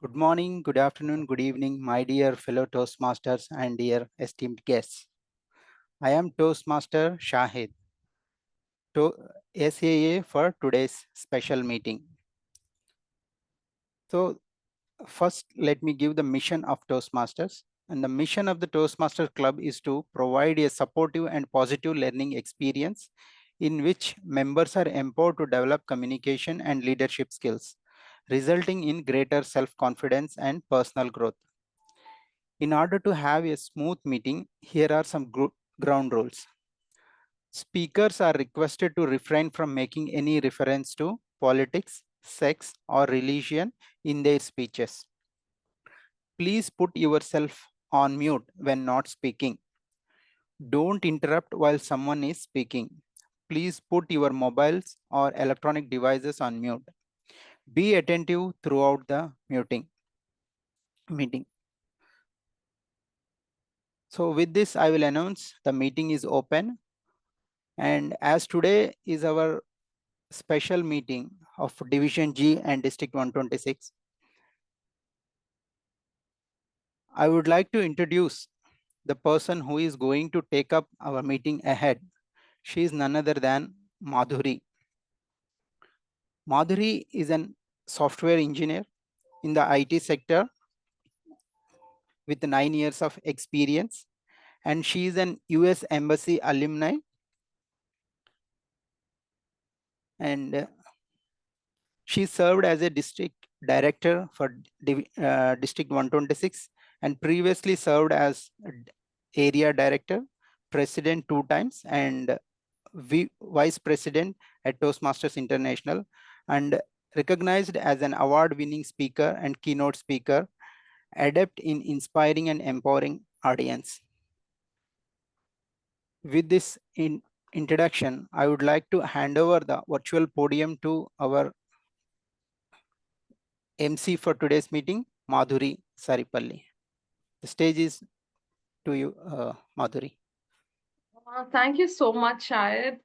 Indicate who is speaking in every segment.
Speaker 1: Good morning, good afternoon, good evening, my dear fellow Toastmasters and dear esteemed guests. I am Toastmaster Shahid, SAA for today's special meeting. So, first, let me give the mission of Toastmasters. And the mission of the Toastmaster Club is to provide a supportive and positive learning experience in which members are empowered to develop communication and leadership skills, resulting in greater self-confidence and personal growth. In order to have a smooth meeting, here are some ground rules. Speakers are requested to refrain from making any reference to politics, sex, or religion in their speeches. Please put yourself on mute when not speaking. Don't interrupt while someone is speaking. Please put your mobiles or electronic devices on mute. Be attentive throughout the meeting. So with this, I will announce the meeting is open. And as today is our special meeting of Division G and District 126, I would like to introduce the person who is going to take up our meeting ahead. She is none other than Madhuri. Madhuri is an software engineer in the IT sector with 9 years of experience, and she is an US Embassy alumni, and she served as a district director for District 126 and previously served as area director, president 2 times, and vice president at Toastmasters International, and recognized as an award-winning speaker and keynote speaker, adept in inspiring and empowering audience. With this introduction, I would like to hand over the virtual podium to our MC for today's meeting, Madhuri Saripalli. The stage is to you, Madhuri.
Speaker 2: Thank you so much, Shahid.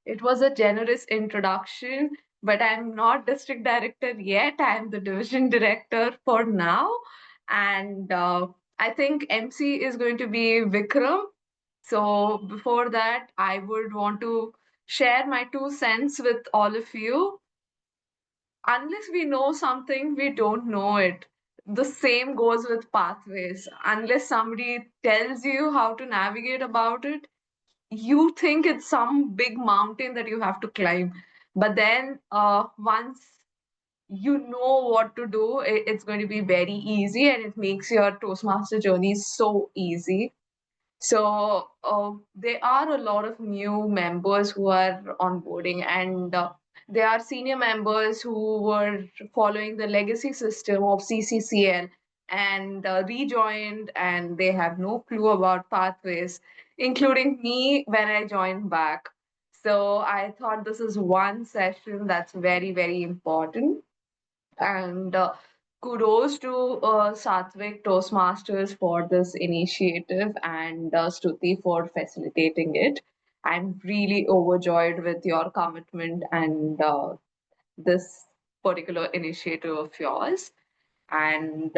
Speaker 2: It was a generous introduction, but I'm not district director yet. I'm the division director for now. And I think MC is going to be Vikram. So before that, I would want to share my 2 cents with all of you. Unless we know something, we don't know it. The same goes with pathways. Unless somebody tells you how to navigate about it, you think it's some big mountain that you have to climb. But then once you know what to do, it's going to be very easy and it makes your Toastmaster journey so easy. So there are a lot of new members who are onboarding, and there are senior members who were following the legacy system of CCCL and rejoined, and they have no clue about pathways, including me when I joined back. So I thought this is one session that's very, very important. And kudos to Sattvic Toastmasters for this initiative and Stuti for facilitating it. I'm really overjoyed with your commitment and this particular initiative of yours. And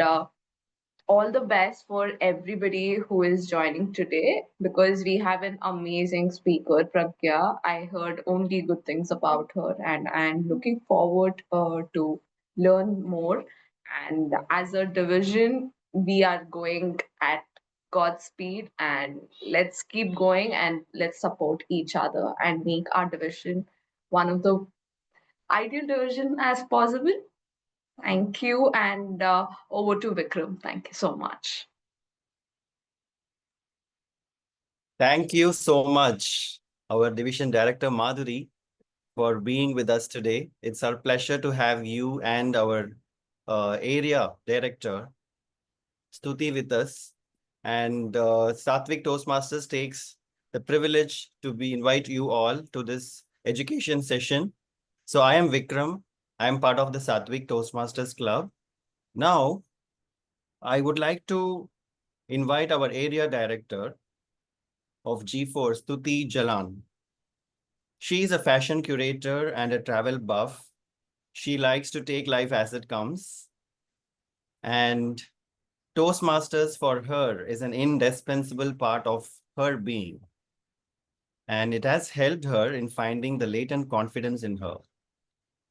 Speaker 2: all the best for everybody who is joining today because we have an amazing speaker, Pragya. I heard only good things about her, and I'm looking forward to learn more. And as a division, we are going at God's speed, and let's keep going and let's support each other and make our division one of the ideal division as possible. Thank you, and over to Vikram. Thank you so much.
Speaker 3: Thank you so much, our Division Director Madhuri, for being with us today. It's our pleasure to have you and our Area Director Stuti with us. And Sattvic Toastmasters takes the privilege to be invite you all to this education session. So I am Vikram. I am part of the Sattvic Toastmasters Club. Now, I would like to invite our Area Director of G4, Stuti Jalan. She is a fashion curator and a travel buff. She likes to take life as it comes. And Toastmasters for her is an indispensable part of her being. And it has helped her in finding the latent confidence in her.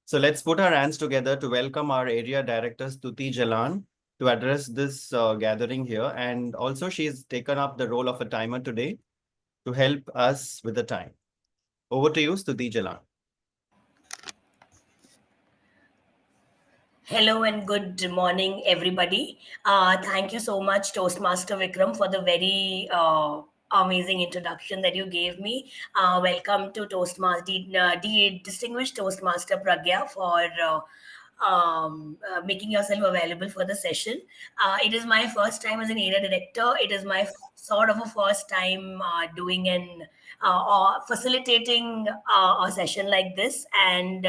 Speaker 3: So let's put our hands together to welcome our area director, Stuti Jalan, to address this gathering here. And also she's taken up the role of a timer today to help us with the time. Over to you, Stuti Jalan.
Speaker 4: Hello and good morning, everybody. Thank you so much, Toastmaster Vikram, for the very amazing introduction that you gave me. Welcome to Distinguished Toastmaster Pragya for making yourself available for the session. It is my first time as an area director. It is my sort of a first time doing an or facilitating a session like this. And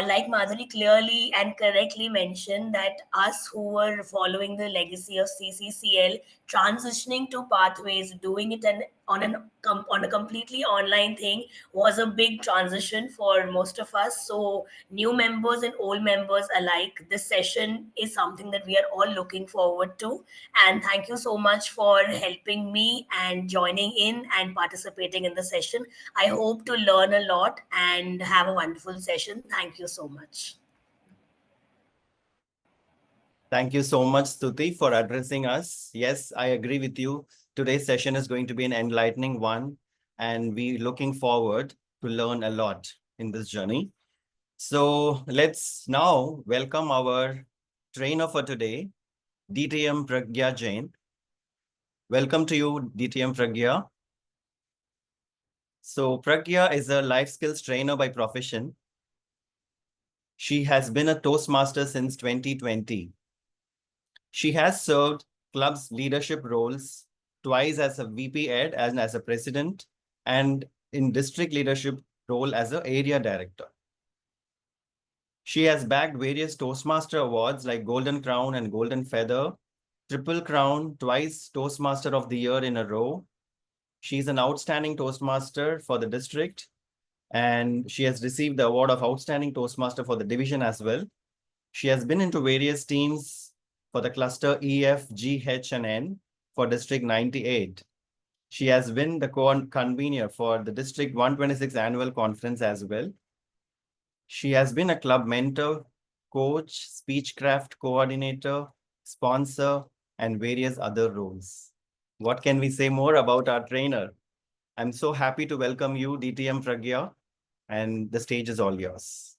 Speaker 4: like Madhuri clearly and correctly mentioned, that us who were following the legacy of CCCL, transitioning to pathways, doing it on a completely online thing was a big transition for most of us. So new members and old members alike, this session is something that we are all looking forward to. And thank you so much for helping me and joining in and participating in the session. I hope to learn a lot and have a wonderful session. Thank you so much.
Speaker 3: Thank you so much, Stuti, for addressing us. Yes, I agree with you. Today's session is going to be an enlightening one, and we're looking forward to learn a lot in this journey. So let's now welcome our trainer for today, DTM Pragya Jain. Welcome to you, DTM Pragya. So Pragya is a life skills trainer by profession. She has been a Toastmaster since 2020. She has served club's leadership roles twice as a VP Ed and as a president, and in district leadership role as an area director. She has bagged various Toastmaster awards like Golden Crown and Golden Feather, Triple Crown, twice Toastmaster of the Year in a row. She's an outstanding Toastmaster for the district, and she has received the award of Outstanding Toastmaster for the division as well. She has been into various teams for the cluster E, F, G, H, and N for District 98. She has been the convener for the District 126 annual conference as well. She has been a club mentor, coach, speechcraft coordinator, sponsor, and various other roles. What can we say more about our trainer? I'm so happy to welcome you, DTM Pragya, and the stage is all yours.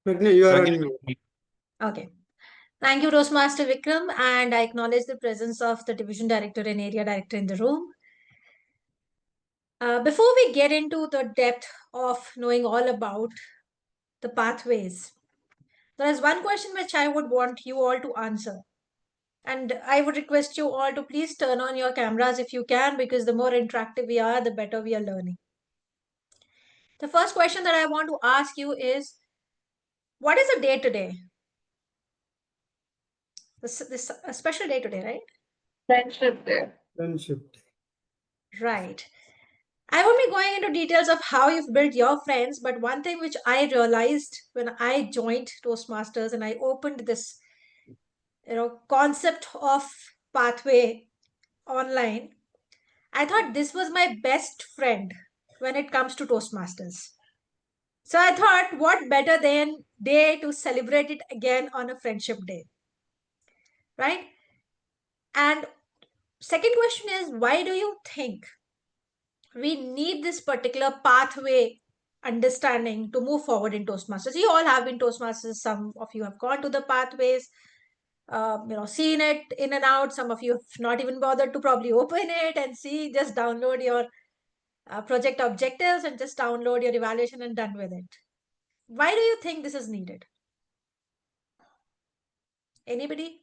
Speaker 5: Pragya, you are
Speaker 3: Pragya,
Speaker 5: on mute.
Speaker 6: Okay. Thank you, Toastmaster Vikram, and I acknowledge the presence of the division director and area director in the room. Before we get into the depth of knowing all about the pathways, there is one question which I would want you all to answer. And I would request you all to please turn on your cameras if you can, because the more interactive we are, the better we are learning. The first question that I want to ask you is, what is a day today? This a special day today, right?
Speaker 2: Friendship Day.
Speaker 5: Friendship Day.
Speaker 6: Right. I won't be going into details of how you've built your friends, but one thing which I realized when I joined Toastmasters and I opened this, concept of pathway online, I thought this was my best friend when it comes to Toastmasters. So I thought, what better than day to celebrate it again on a friendship day, right? And second question is, why do you think we need this particular pathway understanding to move forward in Toastmasters? You all have been Toastmasters. Some of you have gone to the pathways, seen it in and out. Some of you have not even bothered to probably open it and see. Just download your project objectives and just download your evaluation and done with it. Why do you think this is needed? Anybody?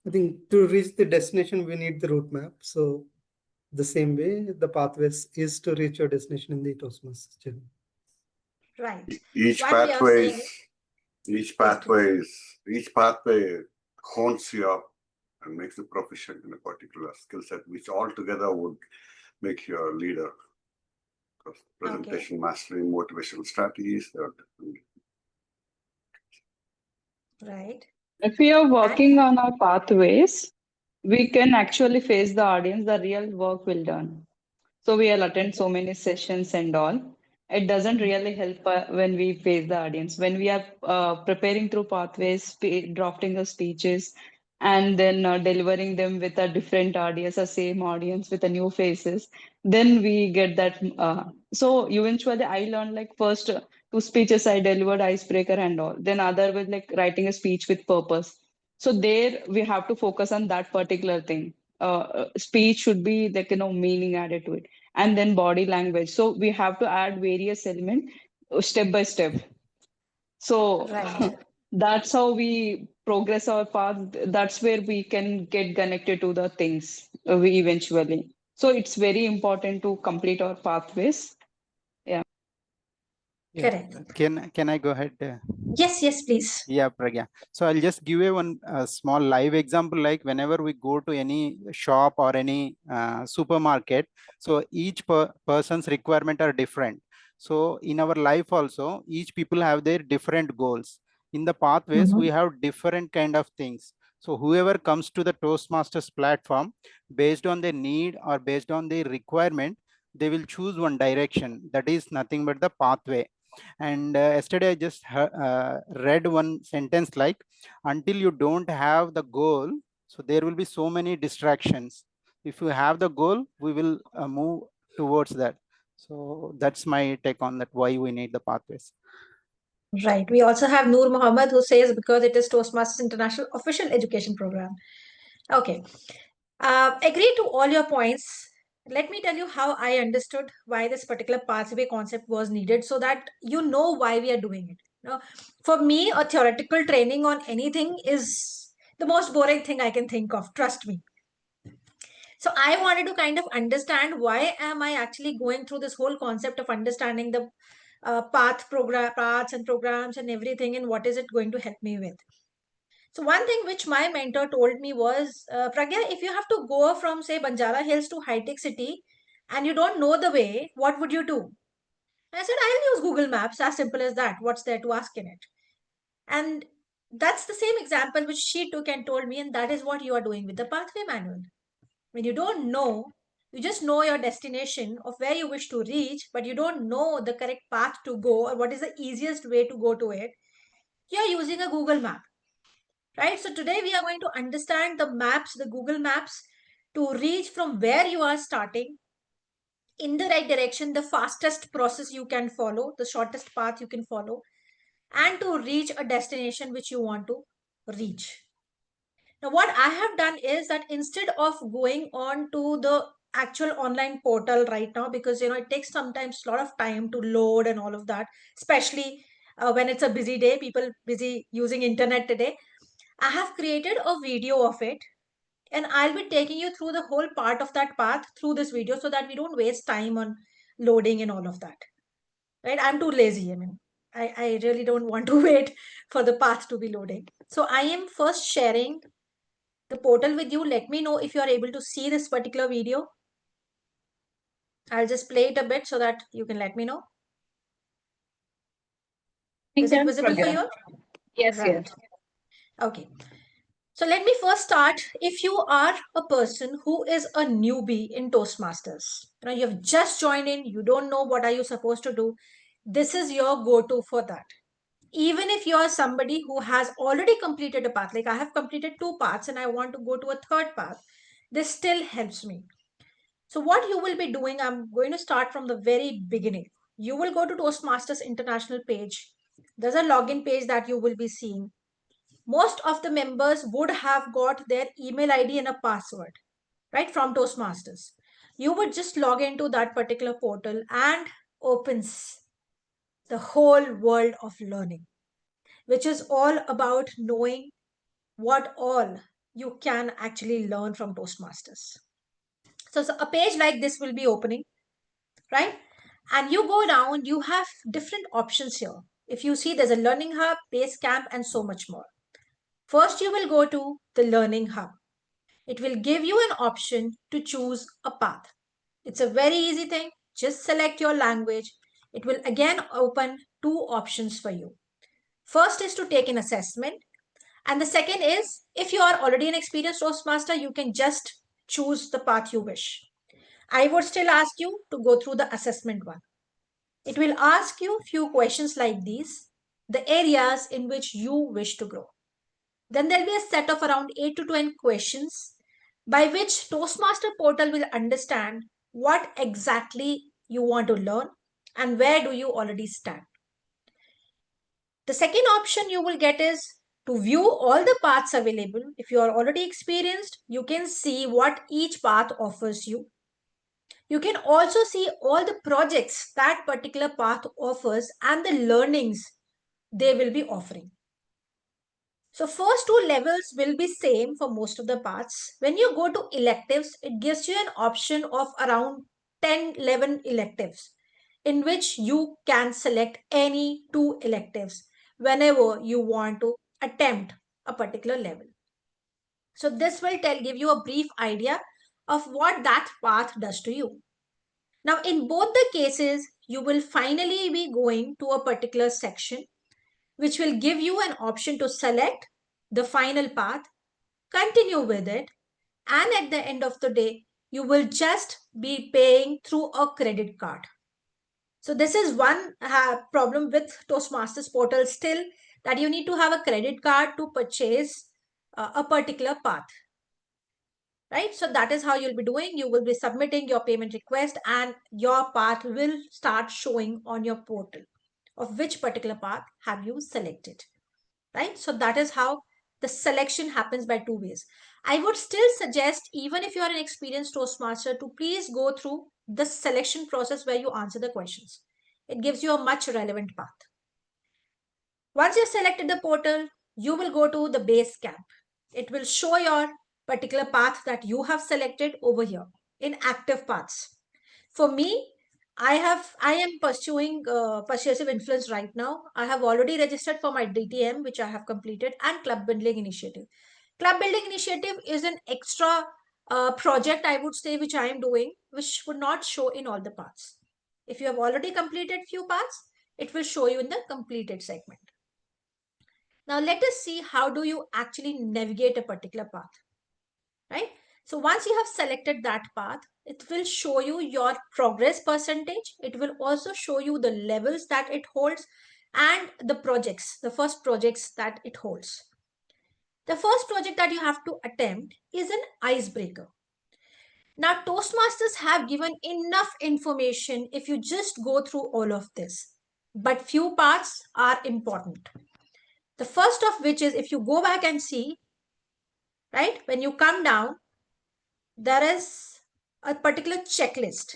Speaker 5: I think to reach the destination, we need the roadmap. So the same way, the pathways is to reach your destination in the Toastmasters journey.
Speaker 6: Right.
Speaker 7: Each
Speaker 6: One way of saying
Speaker 7: each pathway hones you up and makes you proficient in a particular skill set, which altogether would make you a leader. Presentation mastery, motivational strategies. There are different.
Speaker 6: Right.
Speaker 8: If we are working on our pathways, we can actually face the audience, the real work will done. So we'll attend so many sessions and all. It doesn't really help when we face the audience. When we are preparing through pathways, drafting the speeches, and then delivering them with a different audience, a same audience with a new faces, then we get that. So eventually, I learned like first two speeches I delivered icebreaker and all. Then other was like writing a speech with purpose. So there we have to focus on that particular thing. Speech should be like meaning added to it, and then body language. So we have to add various elements step by step. So
Speaker 6: Right.
Speaker 8: that's how we progress our path. That's where we can get connected to the things we eventually. So it's very important to complete our pathways.
Speaker 1: Yeah.
Speaker 6: Correct.
Speaker 1: Can I go ahead?
Speaker 6: Yes, yes, please.
Speaker 1: Yeah, Pragya. So I'll just give you one small live example. Like whenever we go to any shop or any supermarket, so each person's requirement are different. So in our life also, each people have their different goals. In the pathways, we have different kind of things. So whoever comes to the Toastmasters platform, based on their need or based on their requirement, they will choose one direction. That is nothing but the pathway. And yesterday I just read one sentence like, until you don't have the goal, so there will be so many distractions. If you have the goal, we will move towards that. So that's my take on that, why we need the pathways.
Speaker 6: Right. We also have Noor Muhammad who says because it is Toastmasters International official education program. Okay. Agree to all your points. Let me tell you how I understood why this particular pathway concept was needed so that you know why we are doing it. For me, a theoretical training on anything is the most boring thing I can think of. Trust me. So I wanted to kind of understand why am I actually going through this whole concept of understanding the paths and programs and everything, and what is it going to help me with. So one thing which my mentor told me was, Pragya, if you have to go from say Banjara Hills to High Tech City and you don't know the way, what would you do? I said, I'll use Google Maps, as simple as that. What's there to ask in it? And that's the same example which she took and told me, and that is what you are doing with the pathway manual. When you don't know, you just know your destination of where you wish to reach, but you don't know the correct path to go or what is the easiest way to go to it. You're using a Google map, right? So today we are going to understand the maps, the Google Maps, to reach from where you are starting in the right direction, the fastest process you can follow, the shortest path you can follow, and to reach a destination which you want to reach. Now, what I have done is that instead of going on to the actual online portal right now, because it takes sometimes a lot of time to load and all of that, especially when it's a busy day, people busy using internet today. I have created a video of it, and I'll be taking you through the whole part of that path through this video so that we don't waste time on loading and all of that. Right? I'm too lazy. I mean, I really don't want to wait for the path to be loading. So I am first sharing the portal with you. Let me know if you are able to see this particular video. I'll just play it a bit so that you can let me know. Is it visible for you?
Speaker 8: Yes,
Speaker 6: Right.
Speaker 8: yes.
Speaker 6: Okay. So let me first start. If you are a person who is a newbie in Toastmasters, you have just joined in, you don't know what are you supposed to do, this is your go-to for that. Even if you are somebody who has already completed a path, like I have completed 2 paths and I want to go to a 3rd path, this still helps me. So what you will be doing, I'm going to start from the very beginning. You will go to Toastmasters International page. There's a login page that you will be seeing. Most of the members would have got their email ID and a password, right, from Toastmasters. You would just log into that particular portal and opens the whole world of learning, which is all about knowing what all you can actually learn from Toastmasters. So a page like this will be opening, right? And you go down, you have different options here. If you see, there's a learning hub, base camp, and so much more. First, you will go to the learning hub. It will give you an option to choose a path. It's a very easy thing. just select your language. It will again open two options for you. First is to take an assessment. And the second is, if you are already an experienced Toastmaster, you can just choose the path you wish. I would still ask you to go through the assessment one. It will ask you few questions like these, the areas in which you wish to grow. Then there'll be a set of around 8 to 10 questions by which Toastmaster portal will understand what exactly you want to learn and where do you already stand. The second option you will get is to view all the paths available. If you are already experienced, you can see what each path offers you. You can also see all the projects that particular path offers and the learnings they will be offering. So first two levels will be same for most of the paths. When you go to electives, it gives you an option of around 10, 11 electives in which you can select any two electives whenever you want to attempt a particular level. So this will give you a brief idea of what that path does to you. Now, in both the cases, you will finally be going to a particular section which will give you an option to select the final path, continue with it, and at the end of the day, you will just be paying through a credit card. So this is one problem with Toastmasters portal still, that you need to have a credit card to purchase a particular path. Right? So that is how you'll be doing. You will be submitting your payment request and your path will start showing on your portal of which particular path have you selected. Right? So that is how the selection happens by two ways. I would still suggest, even if you are an experienced Toastmaster, to please go through the selection process where you answer the questions. It gives you a much relevant path. Once you've selected the portal, you will go to the base camp. It will show your particular path that you have selected over here in active paths. For me, I am pursuing persuasive influence right now. I have already registered for my DTM, which I have completed, and club building initiative. Club building initiative is an extra project, I would say, which I am doing, which would not show in all the paths. If you have already completed few paths, it will show you in the completed segment. Now let us see how do you actually navigate a particular path, right? So once you have selected that path, it will show you your progress percentage. It will also show you the levels that it holds and the projects, the first projects that it holds. The first project that you have to attempt is an icebreaker. Now, Toastmasters have given enough information if you just go through all of this, but few parts are important. The first of which is, if you go back and see, right, when you come down, there is a particular checklist.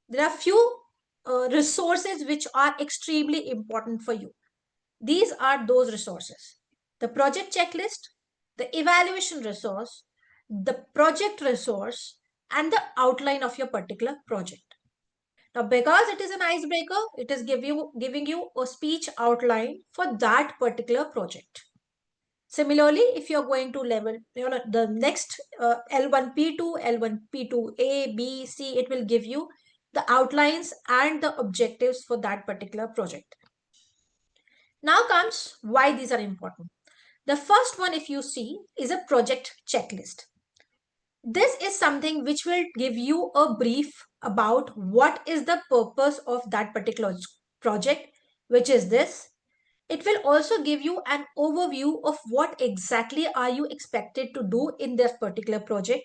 Speaker 6: There are few resources which are extremely important for you. These are those resources: the project checklist, the evaluation resource, the project resource, and the outline of your particular project. Now, because it is an icebreaker, it is giving you a speech outline for that particular project. Similarly, if you're going to level, the next L1P2, L1P2A, B, C, it will give you the outlines and the objectives for that particular project. Now comes why these are important. The first one, if you see, is a project checklist. This is something which will give you a brief about what is the purpose of that particular project, which is this. It will also give you an overview of what exactly are you expected to do in this particular project,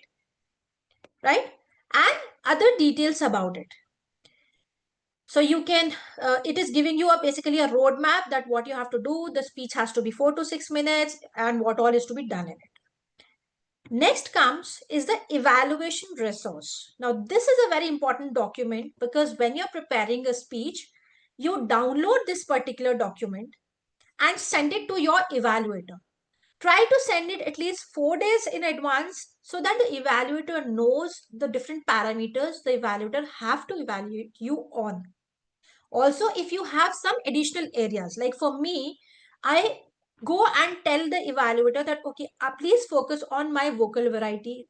Speaker 6: right? And other details about it. So you can, it is giving you basically a roadmap that what you have to do. The speech has to be 4 to 6 minutes and what all is to be done in it. Next comes is the evaluation resource. Now, this is a very important document because when you're preparing a speech, you download this particular document and send it to your evaluator. Try to send it at least 4 days in advance so that the evaluator knows the different parameters the evaluator have to evaluate you on. Also, if you have some additional areas, like for me, I go and tell the evaluator that, okay, please focus on my vocal variety,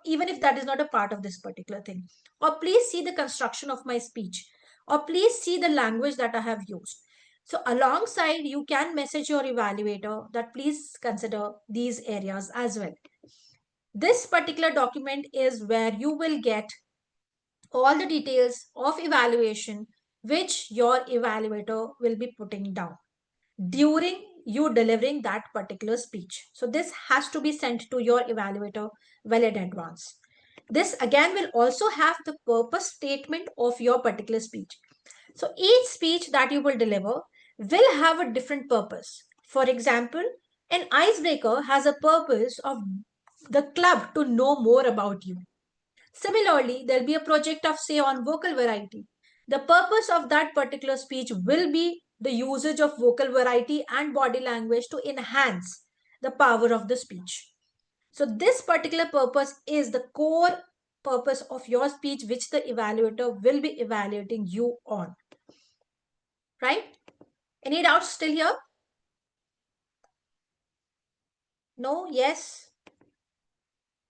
Speaker 6: even if that is not a part of this particular thing, or please see the construction of my speech, or please see the language that I have used. So alongside, you can message your evaluator that please consider these areas as well. This particular document is where you will get all the details of evaluation which your evaluator will be putting down during you delivering that particular speech. So this has to be sent to your evaluator well in advance. This again will also have the purpose statement of your particular speech. So each speech that you will deliver will have a different purpose. For example, an icebreaker has a purpose of the club to know more about you. Similarly, there'll be a project of, say, on vocal variety. The purpose of that particular speech will be the usage of vocal variety and body language to enhance the power of the speech. So this particular purpose is the core purpose of your speech, which the evaluator will be evaluating you on. Right? Any doubts still here? No? Yes?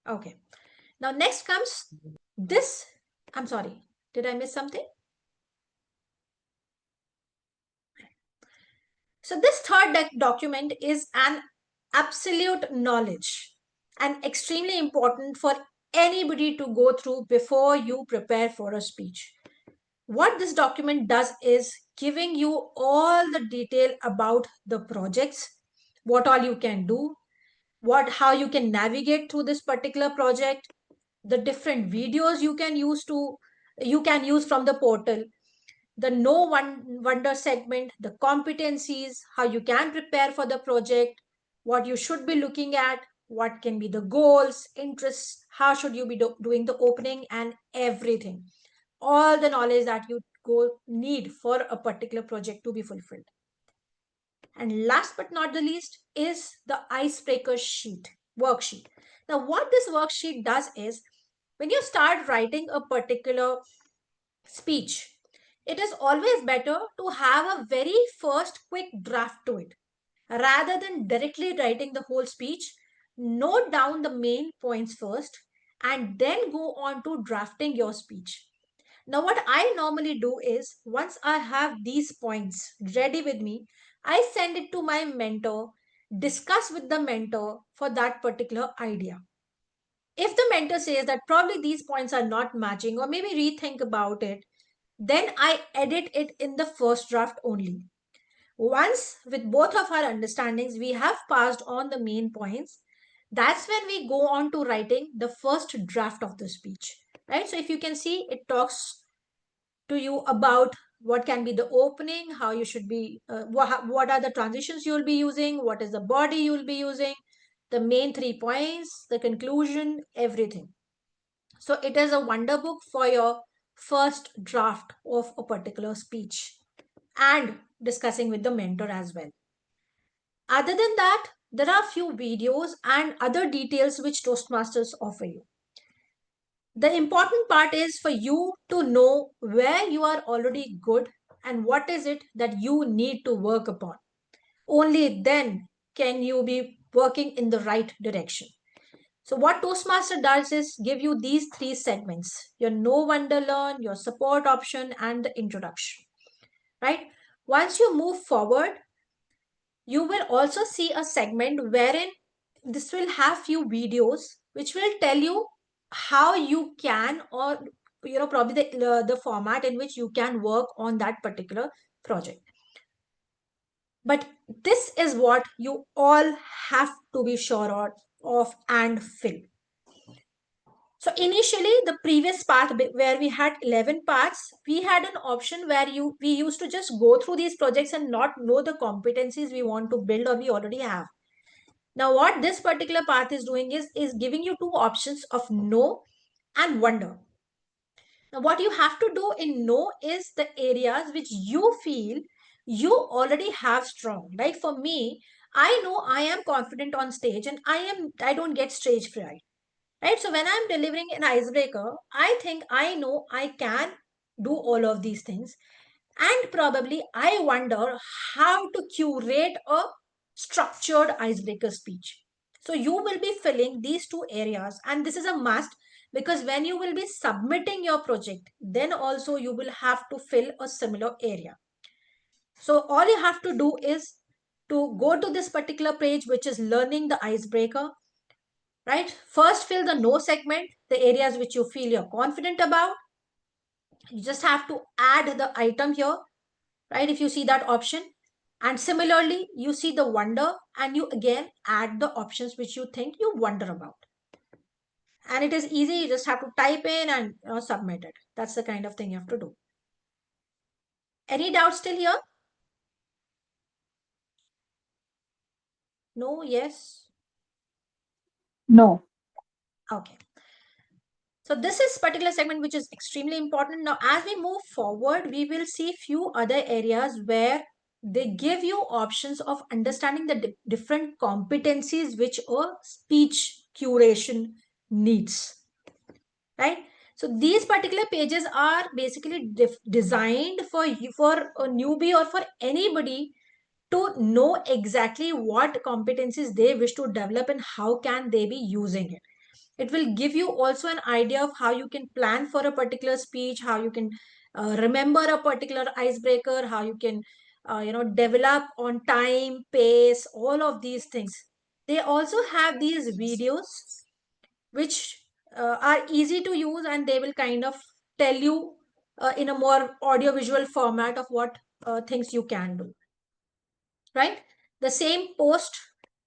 Speaker 6: Okay. Now next comes this. I'm sorry. Did I miss something? So this third document is an absolute knowledge and extremely important for anybody to go through before you prepare for a speech. What this document does is giving you all the detail about the projects, what all you can do, how you can navigate through this particular project, the different videos you can use from the portal, the no wonder segment, the competencies, how you can prepare for the project, what you should be looking at, what can be the goals, interests, how should you be doing the opening, and everything. All the knowledge that you need for a particular project to be fulfilled. And last but not the least is the icebreaker worksheet. Now, what this worksheet does is, when you start writing a particular speech, it is always better to have a very first quick draft to it. Rather than directly writing the whole speech, note down the main points first and then go on to drafting your speech. Now, what I normally do is, once I have these points ready with me, I send it to my mentor, discuss with the mentor for that particular idea. If the mentor says that probably these points are not matching, or maybe rethink about it, then I edit it in the first draft only. Once, with both of our understandings, we have passed on the main points, that's when we go on to writing the first draft of the speech. Right? So if you can see, it talks to you about what can be the opening, how you should be, what are the transitions you'll be using, what is the body you'll be using, the main 3 points, the conclusion, everything. So it is a wonder book for your first draft of a particular speech and discussing with the mentor as well. Other than that, there are few videos and other details which Toastmasters offer you. The important part is for you to know where you are already good and what is it that you need to work upon. Only then can you be working in the right direction. So what Toastmaster does is give you these 3 segments: your Know, Wonder, Learn, your support option, and the introduction. Right? Once you move forward, you will also see a segment wherein this will have few videos which will tell you how you can, or probably the format in which you can work on that particular project. But this is what you all have to be sure of and fill. So initially, the previous path where we had 11 parts, we had an option where we used to just go through these projects and not know the competencies we want to build or we already have. Now, what this particular path is doing is giving you 2 options of know and wonder. Now, what you have to do in know is the areas which you feel you already have strong. Like for me, I know I am confident on stage and I don't get stage fright. Right? So when I'm delivering an icebreaker, I think I know I can do all of these things. And probably I wonder how to curate a structured icebreaker speech. So you will be filling these two areas, and this is a must, because when you will be submitting your project, then also you will have to fill a similar area. So all you have to do is to go to this particular page, which is learning the icebreaker, right? First, fill the no segment, the areas which you feel you're confident about. You just have to add the item here, right? If you see that option. And similarly, you see the wonder, and you again add the options which you think you wonder about. And it is easy. You just have to type in and submit it. That's the kind of thing you have to do. Any doubts still here? No? Yes?
Speaker 9: No.
Speaker 6: Okay. So this is particular segment which is extremely important. Now, as we move forward, we will see few other areas where they give you options of understanding the different competencies which a speech curation needs, right? So these particular pages are basically designed for you, for a newbie or for anybody to know exactly what competencies they wish to develop and how can they be using it. It will give you also an idea of how you can plan for a particular speech, how you can remember a particular icebreaker, how you can develop on time, pace, all of these things. They also have these videos which are easy to use, and they will kind of tell you in a more audiovisual format of what things you can do, right? The same post,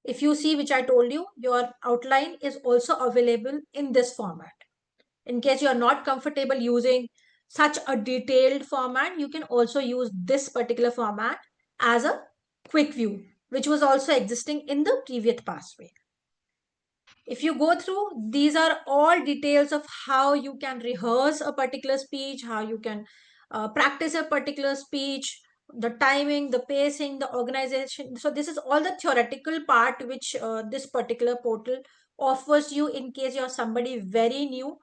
Speaker 6: if you see, which I told you, your outline is also available in this format. In case you are not comfortable using such a detailed format, you can also use this particular format as a quick view, which was also existing in the previous pathway. If you go through, these are all details of how you can rehearse a particular speech, how you can practice a particular speech, the timing, the pacing, the organization. So this is all the theoretical part which this particular portal offers you in case you're somebody very new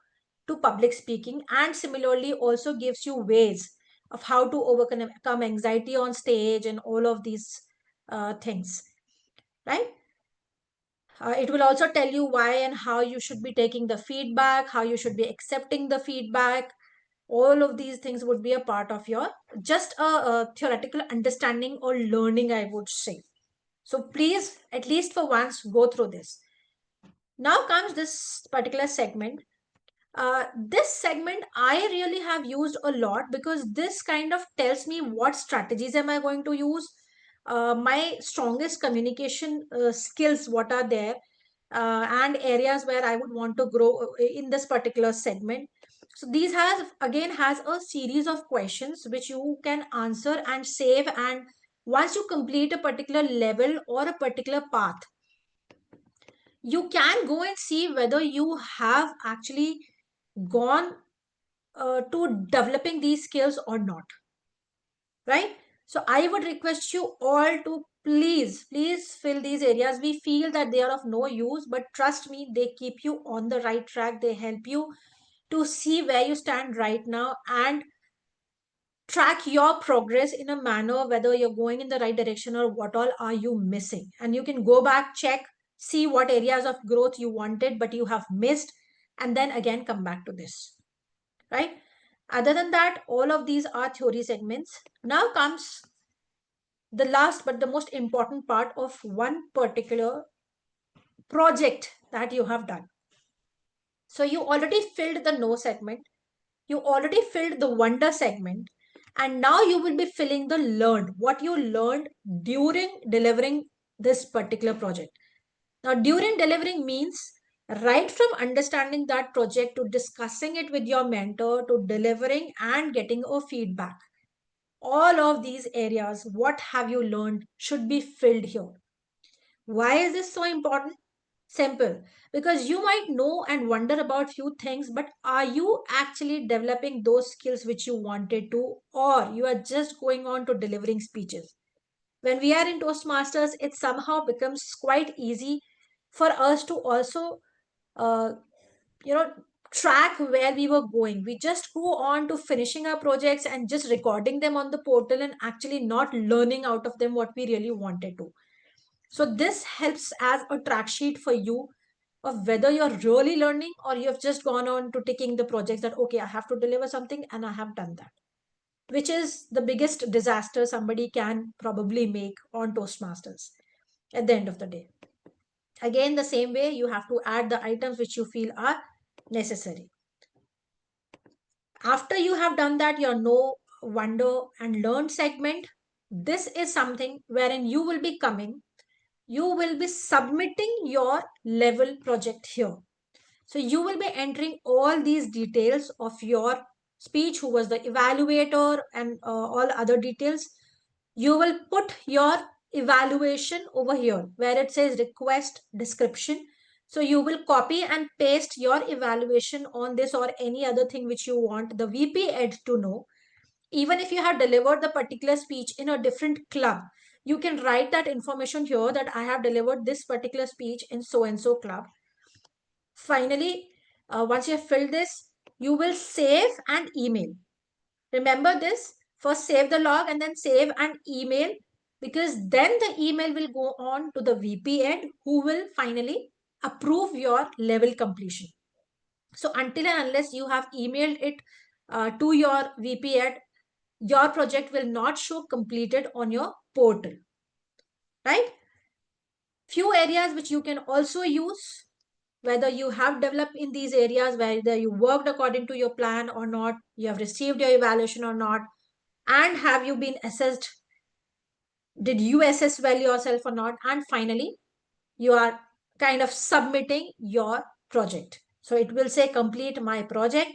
Speaker 6: to public speaking, and similarly also gives you ways of how to overcome anxiety on stage and all of these things, right? It will also tell you why and how you should be taking the feedback, how you should be accepting the feedback. All of these things would be a part of your just a theoretical understanding or learning, I would say. So please, at least for once, go through this. Now comes this particular segment. This segment I really have used a lot, because this kind of tells me what strategies am I going to use, my strongest communication skills, what are there, and areas where I would want to grow in this particular segment. So these has a series of questions which you can answer and save, and once you complete a particular level or a particular path, you can go and see whether you have actually gone to developing these skills or not, right? So I would request you all to please fill these areas. We feel that they are of no use, but trust me, they keep you on the right track. They help you to see where you stand right now and track your progress in a manner whether you're going in the right direction or what all are you missing. And you can go back, check, see what areas of growth you wanted but you have missed, and then again come back to this, right? Other than that, all of these are theory segments. Now comes the last but the most important part of one particular project that you have done. So you already filled the no segment, you already filled the wonder segment, and now you will be filling the learned, what you learned during delivering this particular project. Now, during delivering means right from understanding that project to discussing it with your mentor to delivering and getting a feedback. All of these areas, what have you learned, should be filled here. Why is this so important? Simple. Because you might know and wonder about few things, but are you actually developing those skills which you wanted to, or you are just going on to delivering speeches? When we are in Toastmasters, it somehow becomes quite easy for us to also uh, track where we were going. We just go on to finishing our projects and just recording them on the portal and actually not learning out of them what we really wanted to. So this helps as a track sheet for you of whether you're really learning or you've just gone on to ticking the projects that, okay, I have to deliver something and I have done that, which is the biggest disaster somebody can probably make on Toastmasters at the end of the day. Again, the same way, you have to add the items which you feel are necessary. After you have done that, your know, wonder, and learn segment, this is something wherein you will be coming, you will be submitting your level project here. So you will be entering all these details of your speech, who was the evaluator, and all other details. You will put your evaluation over here where it says request description. So you will copy and paste your evaluation on this or any other thing which you want the VP Ed to know. Even if you have delivered the particular speech in a different club, you can write that information here that I have delivered this particular speech in so and so club. Finally, once you have filled this, you will save and email. Remember this, first save the log and then save and email, because then the email will go on to the VP Ed, who will finally approve your level completion. So until and unless you have emailed it to your VP Ed, your project will not show completed on your portal, right? Few areas which you can also use, whether you have developed in these areas, whether you worked according to your plan or not, you have received your evaluation or not, and have you been assessed, did you assess well yourself or not, and finally you are kind of submitting your project. So it will say complete my project,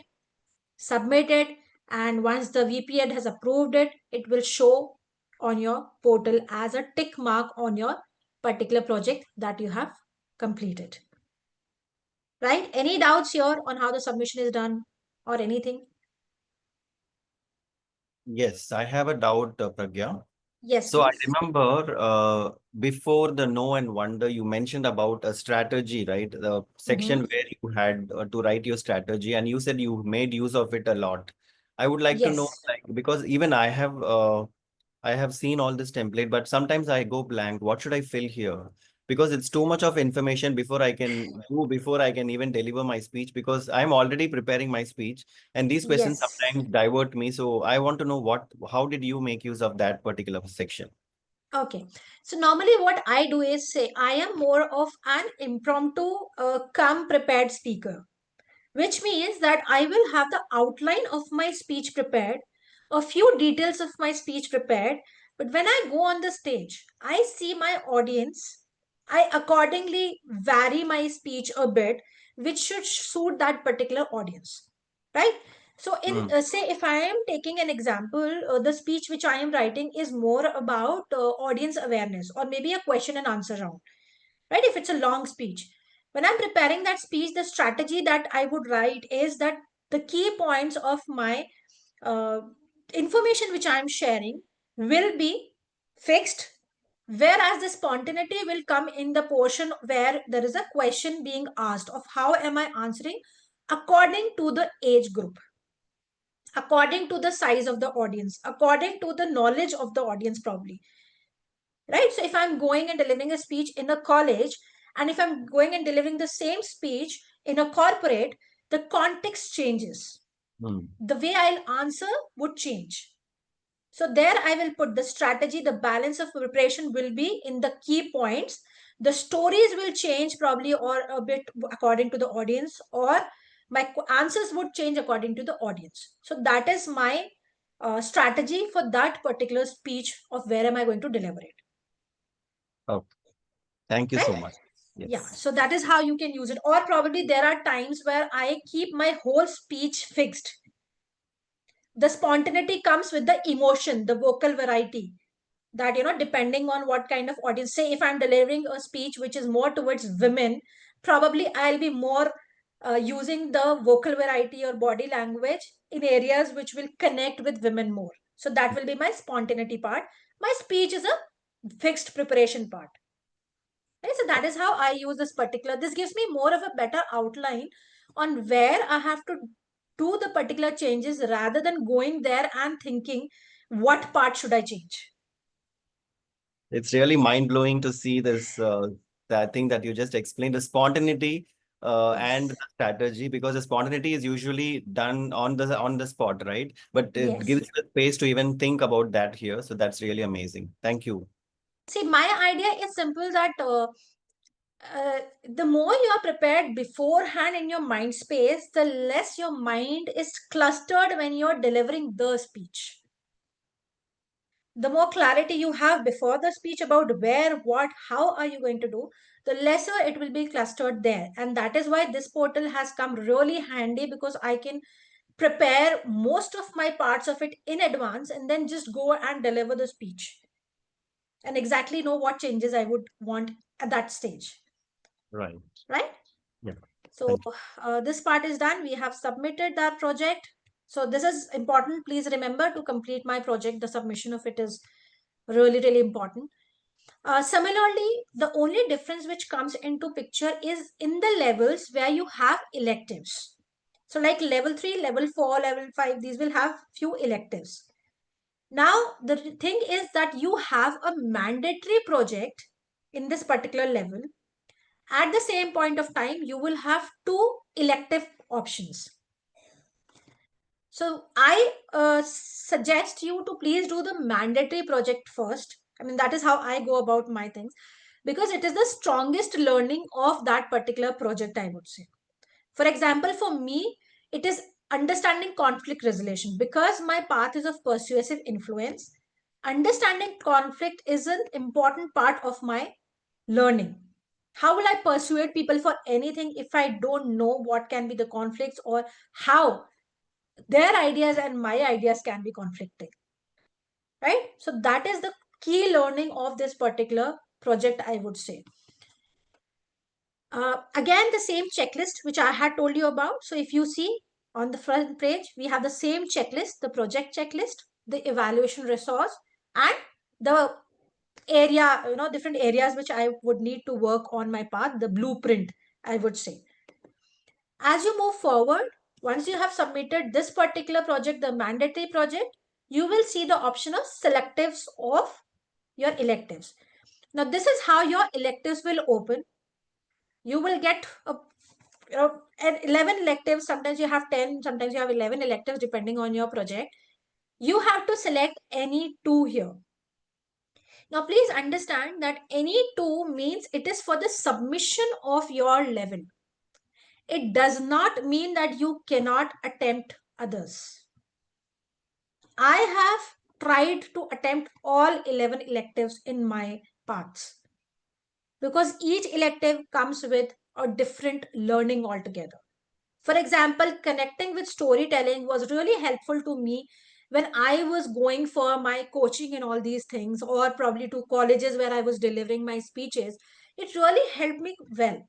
Speaker 6: submit it, and once the VP Ed has approved it, it will show on your portal as a tick mark on your particular project that you have completed. Right? Any doubts here on how the submission is done or anything?
Speaker 3: Yes, I have a doubt, Pragya.
Speaker 6: Yes,
Speaker 3: So I
Speaker 6: please.
Speaker 3: remember before the know and wonder, you mentioned about a strategy, right? The section where you had to write your strategy, and you said you made use of it a lot. I would like to know,
Speaker 6: Yes.
Speaker 3: like, because even I have seen all this template, but sometimes I go blank. What should I fill here? Because it's too much of information before I can even deliver my speech, because I'm already preparing my speech and these questions
Speaker 6: Yes.
Speaker 3: sometimes divert me. So I want to know how did you make use of that particular section?
Speaker 6: Okay. So normally what I do is say I am more of an impromptu come prepared speaker, which means that I will have the outline of my speech prepared, a few details of my speech prepared, but when I go on the stage, I see my audience, I accordingly vary my speech a bit, which should suit that particular audience, right? So, in
Speaker 3: Hmm.
Speaker 6: say, if I am taking an example, the speech which I am writing is more about audience awareness or maybe a question and answer round, right? If it's a long speech, when I'm preparing that speech, the strategy that I would write is that the key points of my uh, information which I'm sharing will be fixed, whereas the spontaneity will come in the portion where there is a question being asked of how am I answering according to the age group, according to the size of the audience, according to the knowledge of the audience, probably, right? So if I'm going and delivering a speech in a college, and if I'm going and delivering the same speech in a corporate, the context changes.
Speaker 3: Hmm.
Speaker 6: The way I'll answer would change. So there I will put the strategy, the balance of preparation will be in the key points. The stories will change probably or a bit according to the audience, or my answers would change according to the audience. So that is my strategy for that particular speech of where am I going to deliver it.
Speaker 3: Okay. Thank you so
Speaker 6: Right?
Speaker 3: much.
Speaker 6: Yeah,
Speaker 3: Yes.
Speaker 6: so that is how you can use it. Or probably there are times where I keep my whole speech fixed. The spontaneity comes with the emotion, the vocal variety, that, depending on what kind of audience. Say if I'm delivering a speech which is more towards women, probably I'll be more using the vocal variety or body language in areas which will connect with women more. So that will be my spontaneity part. My speech is a fixed preparation part. Right? So that is how I use this particular. This gives me more of a better outline on where I have to do the particular changes rather than going there and thinking what part should I change.
Speaker 3: It's really mind-blowing to see this that thing that you just explained, the spontaneity and
Speaker 6: Yes.
Speaker 3: the strategy, because the spontaneity is usually done on the spot, right? But it
Speaker 6: Yes.
Speaker 3: gives you the space to even think about that here. So that's really amazing. Thank you.
Speaker 6: See, my idea is simple that the more you are prepared beforehand in your mind space, the less your mind is clustered when you're delivering the speech. The more clarity you have before the speech about where, what, how are you going to do, the lesser it will be clustered there. And that is why this portal has come really handy, because I can prepare most of my parts of it in advance and then just go and deliver the speech and exactly know what changes I would want at that stage.
Speaker 3: Right.
Speaker 6: Right?
Speaker 3: Yeah.
Speaker 6: So this part is done. We have submitted that project. So this is important. Please remember to complete my project. The submission of it is really, really important. Similarly, the only difference which comes into picture is in the levels where you have electives. So like level 3, level 4, level 5, these will have few electives. Now, the thing is that you have a mandatory project in this particular level. At the same point of time, you will have 2 elective options. So I suggest you to please do the mandatory project first. I mean, that is how I go about my things, because it is the strongest learning of that particular project, I would say. For example, for me, it is understanding conflict resolution. Because my path is of persuasive influence, understanding conflict is an important part of my learning. How will I persuade people for anything if I don't know what can be the conflicts, or how their ideas and my ideas can be conflicting, right? So that is the key learning of this particular project, I would say. Again, the same checklist which I had told you about. So if you see on the front page, we have the same checklist, the project checklist, the evaluation resource, and the area, different areas which I would need to work on my path, the blueprint, I would say. As you move forward, once you have submitted this particular project, the mandatory project, you will see the option of selectives of your electives. Now, this is how your electives will open. You will get an 11 electives. Sometimes you have 10, sometimes you have 11 electives, depending on your project. You have to select any 2 here. Now, please understand that any 2 means it is for the submission of your level. It does not mean that you cannot attempt others. I have tried to attempt all 11 electives in my paths, because each elective comes with a different learning altogether. For example, connecting with storytelling was really helpful to me when I was going for my coaching and all these things, or probably to colleges where I was delivering my speeches. It really helped me well.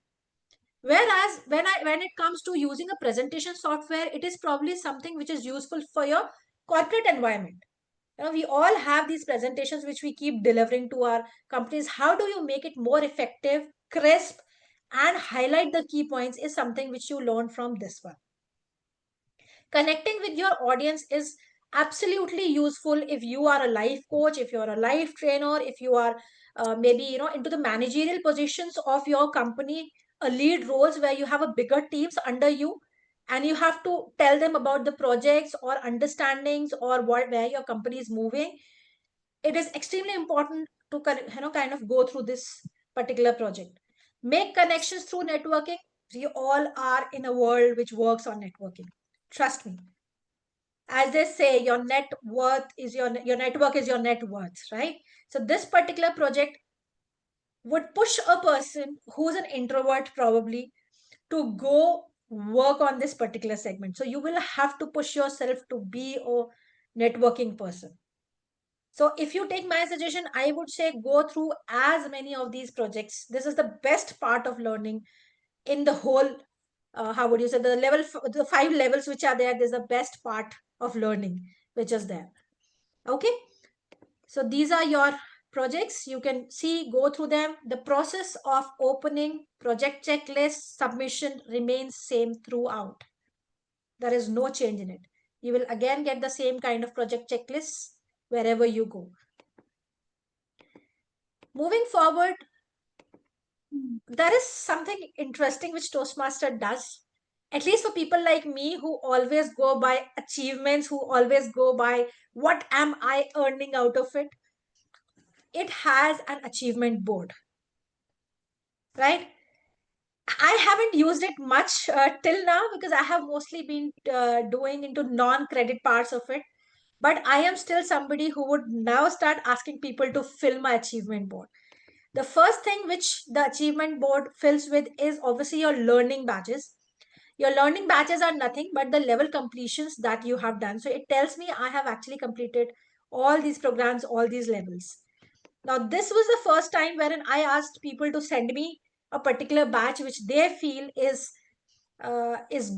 Speaker 6: Whereas when it comes to using a presentation software, it is probably something which is useful for your corporate environment. We all have these presentations which we keep delivering to our companies. How do you make it more effective, crisp, and highlight the key points is something which you learn from this one. Connecting with your audience is absolutely useful if you are a life coach, if you're a life trainer, if you are maybe into the managerial positions of your company, a lead roles where you have a bigger teams under you, and you have to tell them about the projects or understandings or where your company is moving. It is extremely important to kind of go through this particular project. Make connections through networking. We all are in a world which works on networking. Trust me. As they say, your net worth is your network is your net worth, right? So this particular project would push a person who's an introvert probably to go work on this particular segment. So you will have to push yourself to be a networking person. So if you take my suggestion, I would say go through as many of these projects. This is the best part of learning in the whole, how would you say, the 5 levels which are there. There's the best part of learning which is there. Okay. So these are your projects. You can see, go through them. The process of opening, project checklist, submission remains same throughout. There is no change in it. You will again get the same kind of project checklists wherever you go. Moving forward, there is something interesting which Toastmaster does, at least for people like me who always go by achievements, who always go by what am I earning out of it. It has an achievement board, right? I haven't used it much till now because I have mostly been doing into non-credit parts of it. But I am still somebody who would now start asking people to fill my achievement board. The first thing which the achievement board fills with is obviously your learning badges. Your learning badges are nothing but the level completions that you have done. So it tells me I have actually completed all these programs, all these levels. Now, this was the first time wherein I asked people to send me a particular batch which they feel is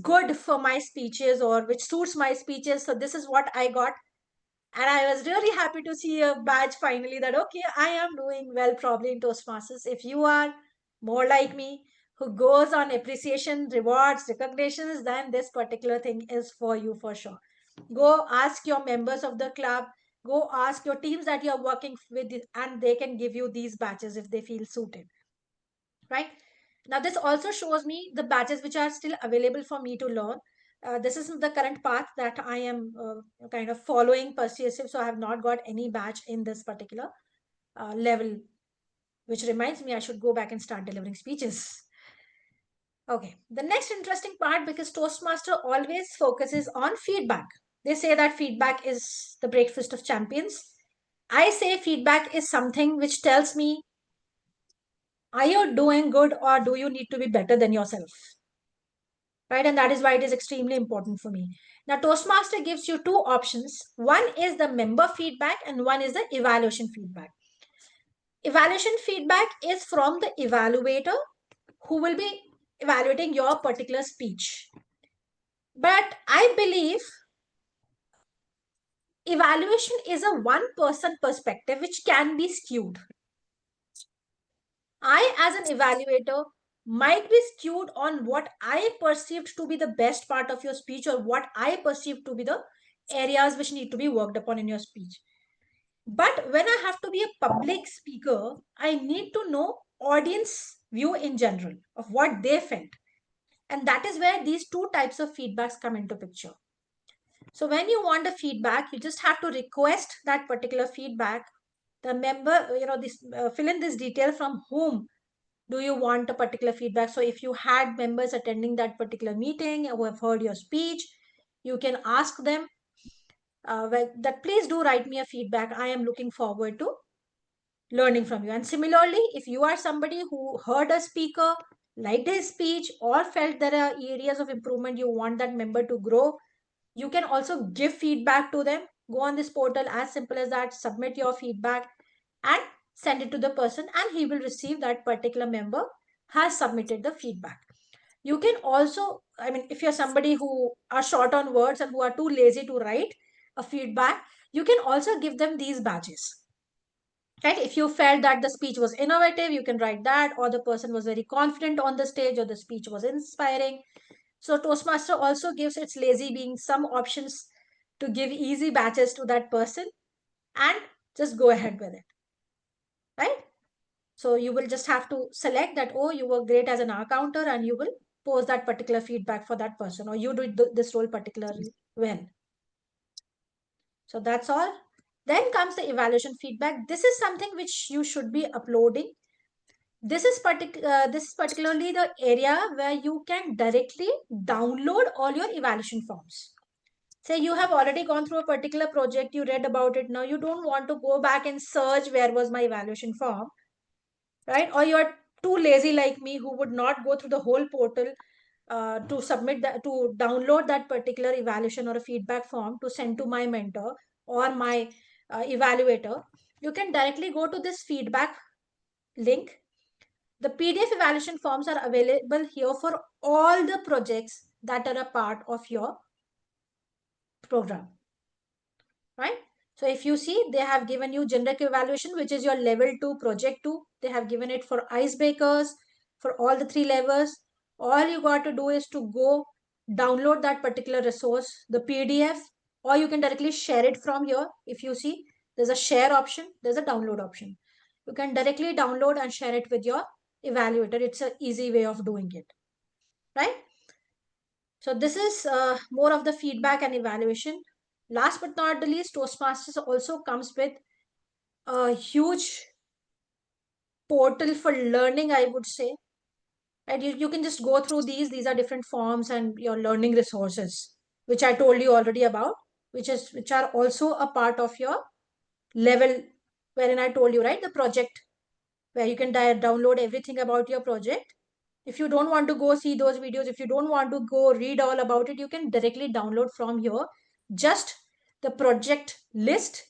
Speaker 6: good for my speeches or which suits my speeches. So this is what I got. And I was really happy to see a badge finally that, okay, I am doing well probably in Toastmasters. If you are more like me, who goes on appreciation, rewards, recognitions, then this particular thing is for you for sure. Go ask your members of the club, go ask your teams that you're working with, and they can give you these badges if they feel suited, right? Now, this also shows me the badges which are still available for me to learn. This is the current path that I am kind of following persuasive. So I have not got any badge in this particular level, which reminds me I should go back and start delivering speeches. Okay, the next interesting part, because Toastmaster always focuses on feedback. They say that feedback is the breakfast of champions. I say feedback is something which tells me, are you doing good or do you need to be better than yourself? Right, and that is why it is extremely important for me. Now, Toastmaster gives you two options. One is the member feedback and one is the evaluation feedback. Evaluation feedback is from the evaluator who will be evaluating your particular speech. But I believe evaluation is a one-person perspective which can be skewed. I, as an evaluator, might be skewed on what I perceived to be the best part of your speech or what I perceive to be the areas which need to be worked upon in your speech. But when I have to be a public speaker, I need to know audience view in general of what they felt. And that is where these two types of feedbacks come into picture. So when you want a feedback, you just have to request that particular feedback. The member, fill in this detail from whom do you want a particular feedback. So if you had members attending that particular meeting who have heard your speech, you can ask them that please do write me a feedback. I am looking forward to learning from you. And similarly, if you are somebody who heard a speaker, liked his speech, or felt there are areas of improvement you want that member to grow, you can also give feedback to them. Go on this portal, as simple as that, submit your feedback and send it to the person, and he will receive that particular member has submitted the feedback. You can also, if you're somebody who are short on words and who are too lazy to write a feedback, you can also give them these badges. Right? If you felt that the speech was innovative, you can write that, or the person was very confident on the stage, or the speech was inspiring. So Toastmaster also gives its lazy being some options to give easy badges to that person and just go ahead with it. Right? So you will just have to select that, oh, you were great as an counter, and you will post that particular feedback for that person, or you did this role particularly well. So that's all. Then comes the evaluation feedback. This is something which you should be uploading. This is particularly the area where you can directly download all your evaluation forms. Say you have already gone through a particular project, you read about it, now you don't want to go back and search where was my evaluation form, right? Or you're too lazy like me who would not go through the whole portal to submit that, to download that particular evaluation or a feedback form to send to my mentor or my evaluator. You can directly go to this feedback link. The PDF evaluation forms are available here for all the projects that are a part of your program, right? So if you see, they have given you generic evaluation, which is your level 2, project 2. They have given it for icebreakers, for all the 3 levels. All you got to do is to go download that particular resource, the PDF, or you can directly share it from here. If you see, there's a share option, there's a download option. you can directly download and share it with your evaluator. It's an easy way of doing it, right? So this is more of the feedback and evaluation. Last but not the least, Toastmasters also comes with a huge portal for learning, I would say. And you can just go through these are different forms and your learning resources, which I told you already about, which are also a part of your level, wherein I told you, right, the project, where you can download everything about your project. If you don't want to go see those videos, if you don't want to go read all about it, you can directly download from here just the project list,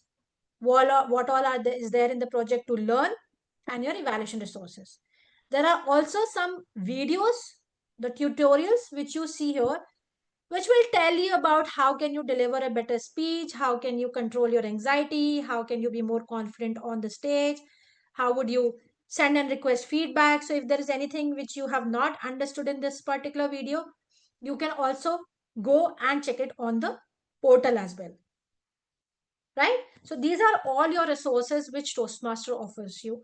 Speaker 6: what all is there in the project to learn, and your evaluation resources. There are also some videos, the tutorials which you see here, which will tell you about how can you deliver a better speech, how can you control your anxiety, how can you be more confident on the stage, how would you send and request feedback. So if there is anything which you have not understood in this particular video, you can also go and check it on the portal as well, right? So these are all your resources which Toastmaster offers you.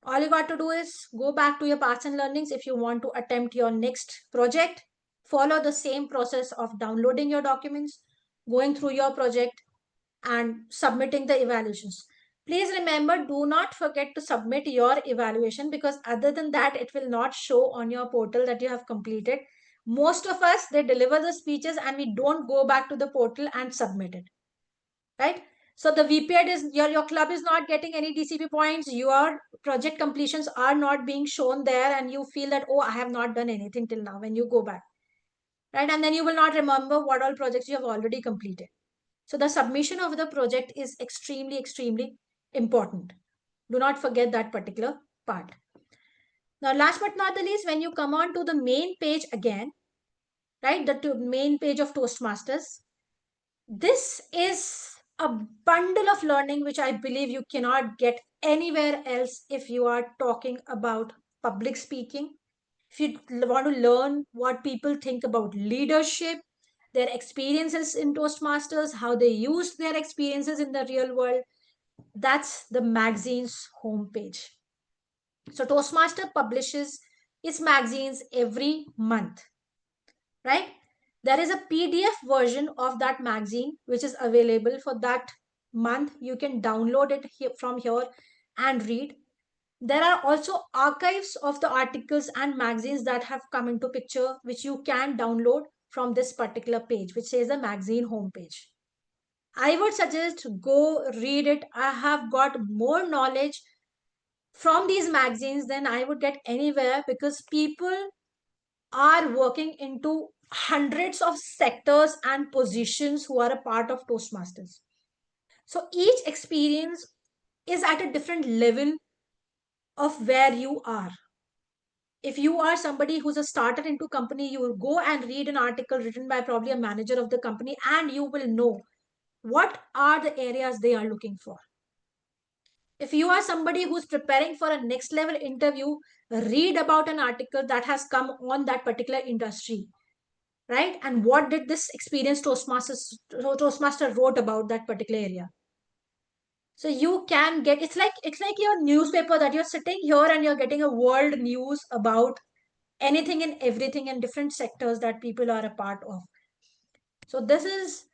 Speaker 6: All you got to do is go back to your past and learnings. If you want to attempt your next project, follow the same process of downloading your documents, going through your project, and submitting the evaluations. Please remember, do not forget to submit your evaluation, because other than that, it will not show on your portal that you have completed. Most of us, they deliver the speeches and we don't go back to the portal and submit it, right? So the VPED is, your club is not getting any DCP points, your project completions are not being shown there, and you feel that, oh, I have not done anything till now when you go back, right? And then you will not remember what all projects you have already completed. So the submission of the project is extremely, extremely important. Do not forget that particular part. Now, last but not the least, when you come on to the main page again, right, the main page of Toastmasters, this is a bundle of learning which I believe you cannot get anywhere else if you are talking about public speaking. If you want to learn what people think about leadership, their experiences in Toastmasters, how they used their experiences in the real world, that's the magazine's homepage. So Toastmaster publishes its magazines every month, right? There is a PDF version of that magazine which is available for that month. You can download it from here and read. There are also archives of the articles and magazines that have come into picture, which you can download from this particular page, which says the magazine homepage. I would suggest go read it. I have got more knowledge from these magazines than I would get anywhere, because people are working into hundreds of sectors and positions who are a part of Toastmasters. So each experience is at a different level of where you are. If you are somebody who's a starter into company, you will go and read an article written by probably a manager of the company, and you will know what are the areas they are looking for. If you are somebody who's preparing for a next level interview, read about an article that has come on that particular industry, right? And what did this experienced Toastmaster wrote about that particular area. So you can get, it's like your newspaper that you're sitting here and you're getting a world news about anything and everything in different sectors that people are a part of. So this is,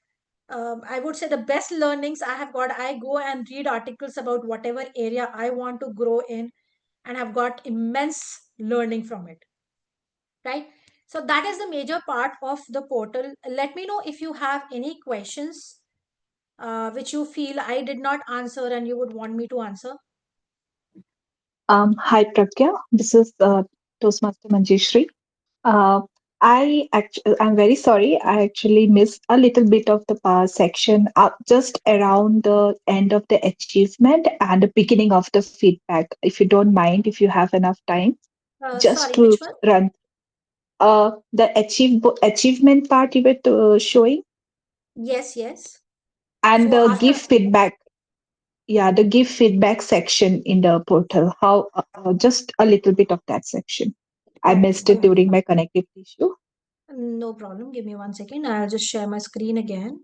Speaker 6: I would say, the best learnings I have got. I go and read articles about whatever area I want to grow in, and have got immense learning from it, right? So that is the major part of the portal. Let me know if you have any questions which you feel I did not answer and you would want me to answer.
Speaker 9: Hi, Pragya. This is Toastmaster Manjeshri. Uh, I'm very sorry. I actually missed a little bit of the power section, just around the end of the achievement and the beginning of the feedback. If you don't mind, if you have enough time, just
Speaker 6: Sorry,
Speaker 9: to
Speaker 6: which one?
Speaker 9: run the achievement part you were showing,
Speaker 6: Yes, yes.
Speaker 9: and
Speaker 6: So
Speaker 9: the
Speaker 6: after,
Speaker 9: give feedback. Yeah, the give feedback section in the portal. How just a little bit of that section. I
Speaker 6: okay,
Speaker 9: missed it during my connectivity issue.
Speaker 6: no problem. Give me 1 second. I'll just share my screen again.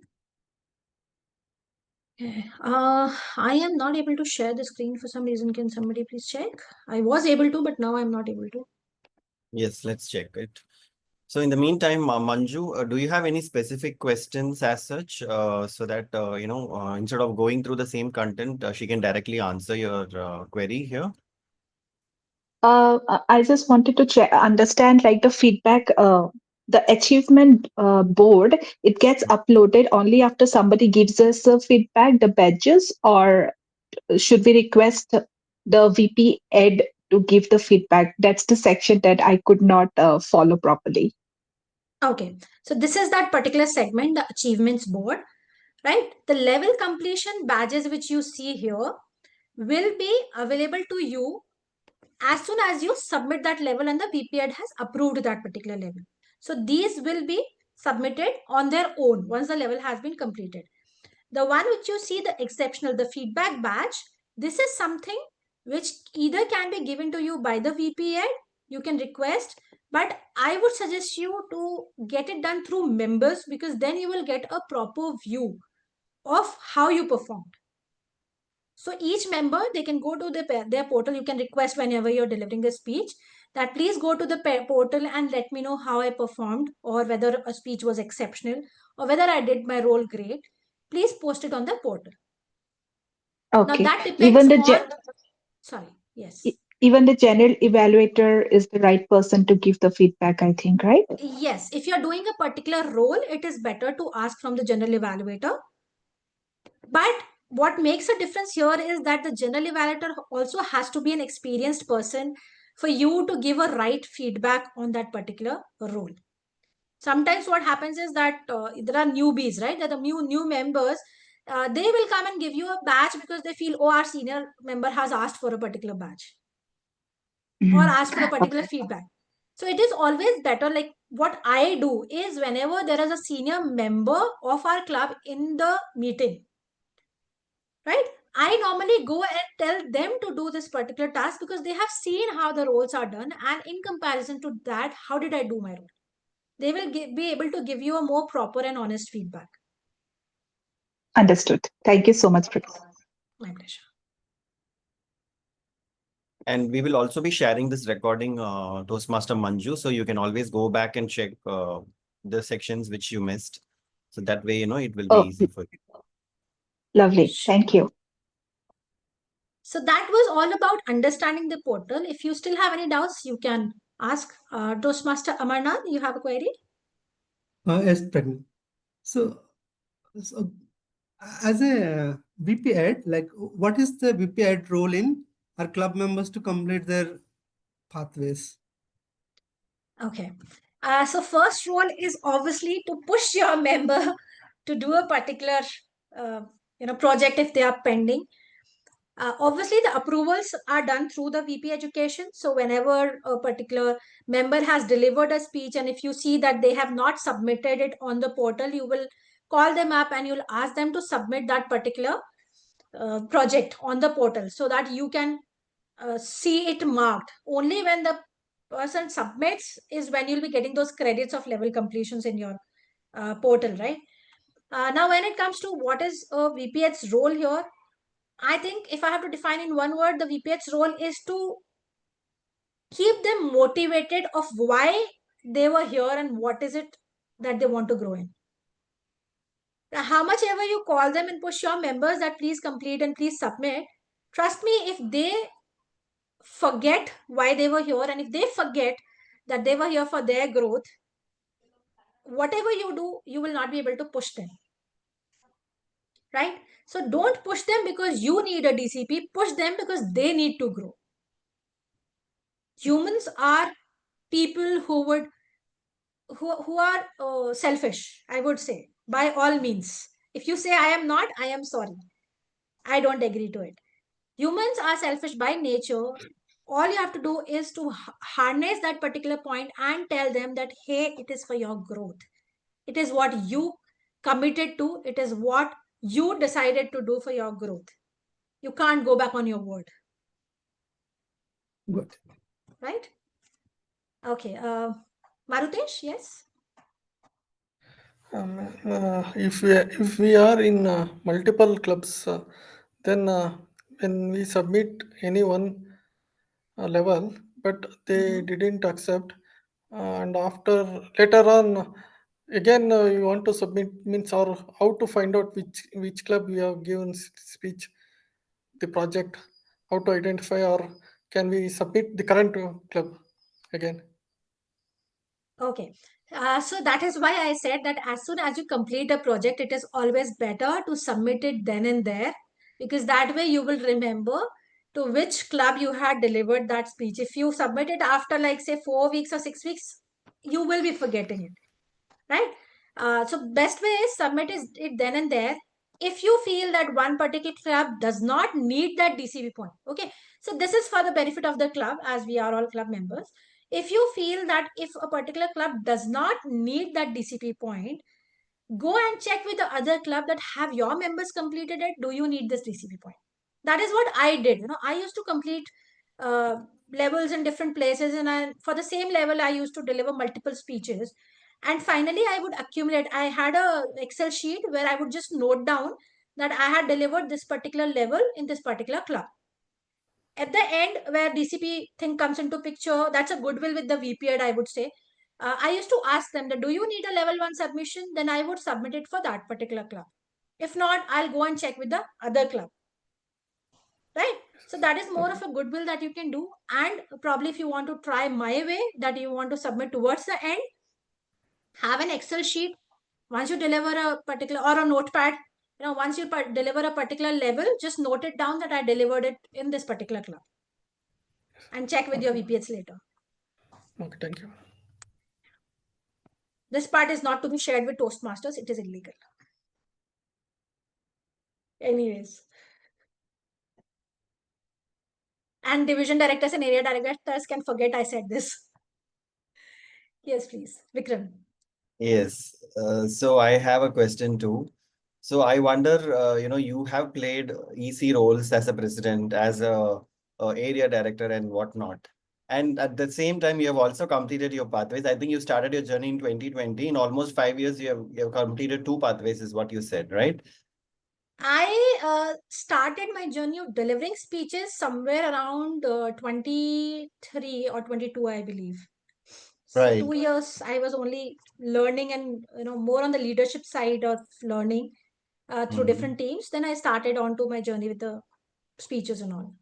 Speaker 6: I am not able to share the screen for some reason. Can somebody please check? I was able to, but now I'm not able to.
Speaker 3: Yes, let's check it. So in the meantime, Manju, do you have any specific questions as such, so that, instead of going through the same content, she can directly answer your query here?
Speaker 9: I just wanted to understand like the feedback, the achievement board, it gets uploaded only after somebody gives us a feedback, the badges, or should we request the VP Ed to give the feedback? That's the section that I could not follow properly.
Speaker 6: Okay, so this is that particular segment, the achievements board, right? The level completion badges which you see here will be available to you as soon as you submit that level and the VP Ed has approved that particular level. So these will be submitted on their own once the level has been completed. The one which you see, the exceptional, the feedback badge, this is something which either can be given to you by the VP Ed, you can request, but I would suggest you to get it done through members, because then you will get a proper view of how you performed. So each member, they can go to their portal. You can request whenever you're delivering a speech that please go to the portal and let me know how I performed, or whether a speech was exceptional, or whether I did my role great. Please post it on the portal. Now
Speaker 9: Okay.
Speaker 6: that depends on, sorry, yes.
Speaker 9: Even the general evaluator is the right person to give the feedback, I think, right?
Speaker 6: Yes, if you're doing a particular role, it is better to ask from the general evaluator. But what makes a difference here is that the general evaluator also has to be an experienced person for you to give a right feedback on that particular role. Sometimes what happens is that there are newbies, right? That the new members, they will come and give you a badge because they feel, oh, our senior member has asked for a particular badge or asked for a particular feedback. So it is always better, like what I do is whenever there is a senior member of our club in the meeting, right, I normally go and tell them to do this particular task because they have seen how the roles are done, and in comparison to that, how did I do my role? They will be able to give you a more proper and honest feedback.
Speaker 9: Understood. Thank you so much, Pragya.
Speaker 6: My pleasure.
Speaker 3: And we will also be sharing this recording, Toastmaster Manju, so you can always go back and check the sections which you missed. So that way, it will be
Speaker 9: Oh,
Speaker 3: easy for you.
Speaker 9: lovely. Thank you.
Speaker 6: So that was all about understanding the portal. If you still have any doubts, you can ask. Toastmaster Amarnath, you have a query?
Speaker 5: Yes, Pragya. So as a VP Ed, like what is the VP Ed role in our club members to complete their pathways?
Speaker 6: Okay. So first role is obviously to push your member to do a particular project if they are pending. Obviously, the approvals are done through the VP Education. So whenever a particular member has delivered a speech, and if you see that they have not submitted it on the portal, you will call them up and you'll ask them to submit that particular project on the portal so that you can see it marked. Only when the person submits is when you'll be getting those credits of level completions in your portal, right? Now, when it comes to what is a VPH's role here, I think if I have to define in one word, the VPH's role is to keep them motivated of why they were here and what is it that they want to grow in. Now, how much ever you call them and push your members that please complete and please submit, trust me, if they forget why they were here and if they forget that they were here for their growth, whatever you do, you will not be able to push them. Right? So don't push them because you need a DCP, push them because they need to grow. Humans are people who are selfish, I would say, by all means. If you say I am not, I am sorry. I don't agree to it. Humans are selfish by nature. All you have to do is to harness that particular point and tell them that, hey, it is for your growth. It is what you committed to. It is what you decided to do for your growth. You can't go back on your word.
Speaker 5: Good.
Speaker 6: Right? Okay. Marutesh, yes?
Speaker 10: If we are in multiple clubs, then when we submit any one level, but they didn't accept, and after later on, again you want to submit means, or how to find out which club we have given speech, the project, how to identify, or can we submit the current club again?
Speaker 6: Okay. So that is why I said that as soon as you complete a project, it is always better to submit it then and there, because that way you will remember to which club you had delivered that speech. If you submit it after, like, say 4 weeks or 6 weeks, you will be forgetting it, right? So best way is submit it then and there. If you feel that one particular club does not need that DCP point, okay, so this is for the benefit of the club, as we are all club members. If you feel that if a particular club does not need that DCP point, go and check with the other club that have your members completed it. Do you need this DCP point? That is what I did. I used to complete uh, levels in different places, and for the same level, I used to deliver multiple speeches. And finally, I would accumulate. I had a Excel sheet where I would just note down that I had delivered this particular level in this particular club. At the end, where DCP thing comes into picture, that's a goodwill with the VPED, I would say. I used to ask them that, do you need a level 1 submission? Then I would submit it for that particular club. If not, I'll go and check with the other club. Right? So that is more of a goodwill that you can do. And probably if you want to try my way, that you want to submit towards the end, have an Excel sheet. Once you deliver a particular, or a notepad, once you deliver a particular level, just note it down that I delivered it in this particular club. And check with your VPHs later.
Speaker 10: Okay, thank you.
Speaker 6: This part is not to be shared with Toastmasters. It is illegal. Anyways. And division directors and area directors can forget I said this. Yes, please. Vikram.
Speaker 3: Yes. So I have a question too. So I wonder, you have played EC roles as a president, as a area director and whatnot. And at the same time, you have also completed your pathways. I think you started your journey in 2020. In almost 5 years, you have completed 2 pathways, is what you said, right?
Speaker 6: I started my journey of delivering speeches somewhere around 23 or 22, I believe. So
Speaker 3: Right.
Speaker 6: 2 years I was only learning, and more on the leadership side of learning through different teams. Then I started onto my journey with the speeches and all.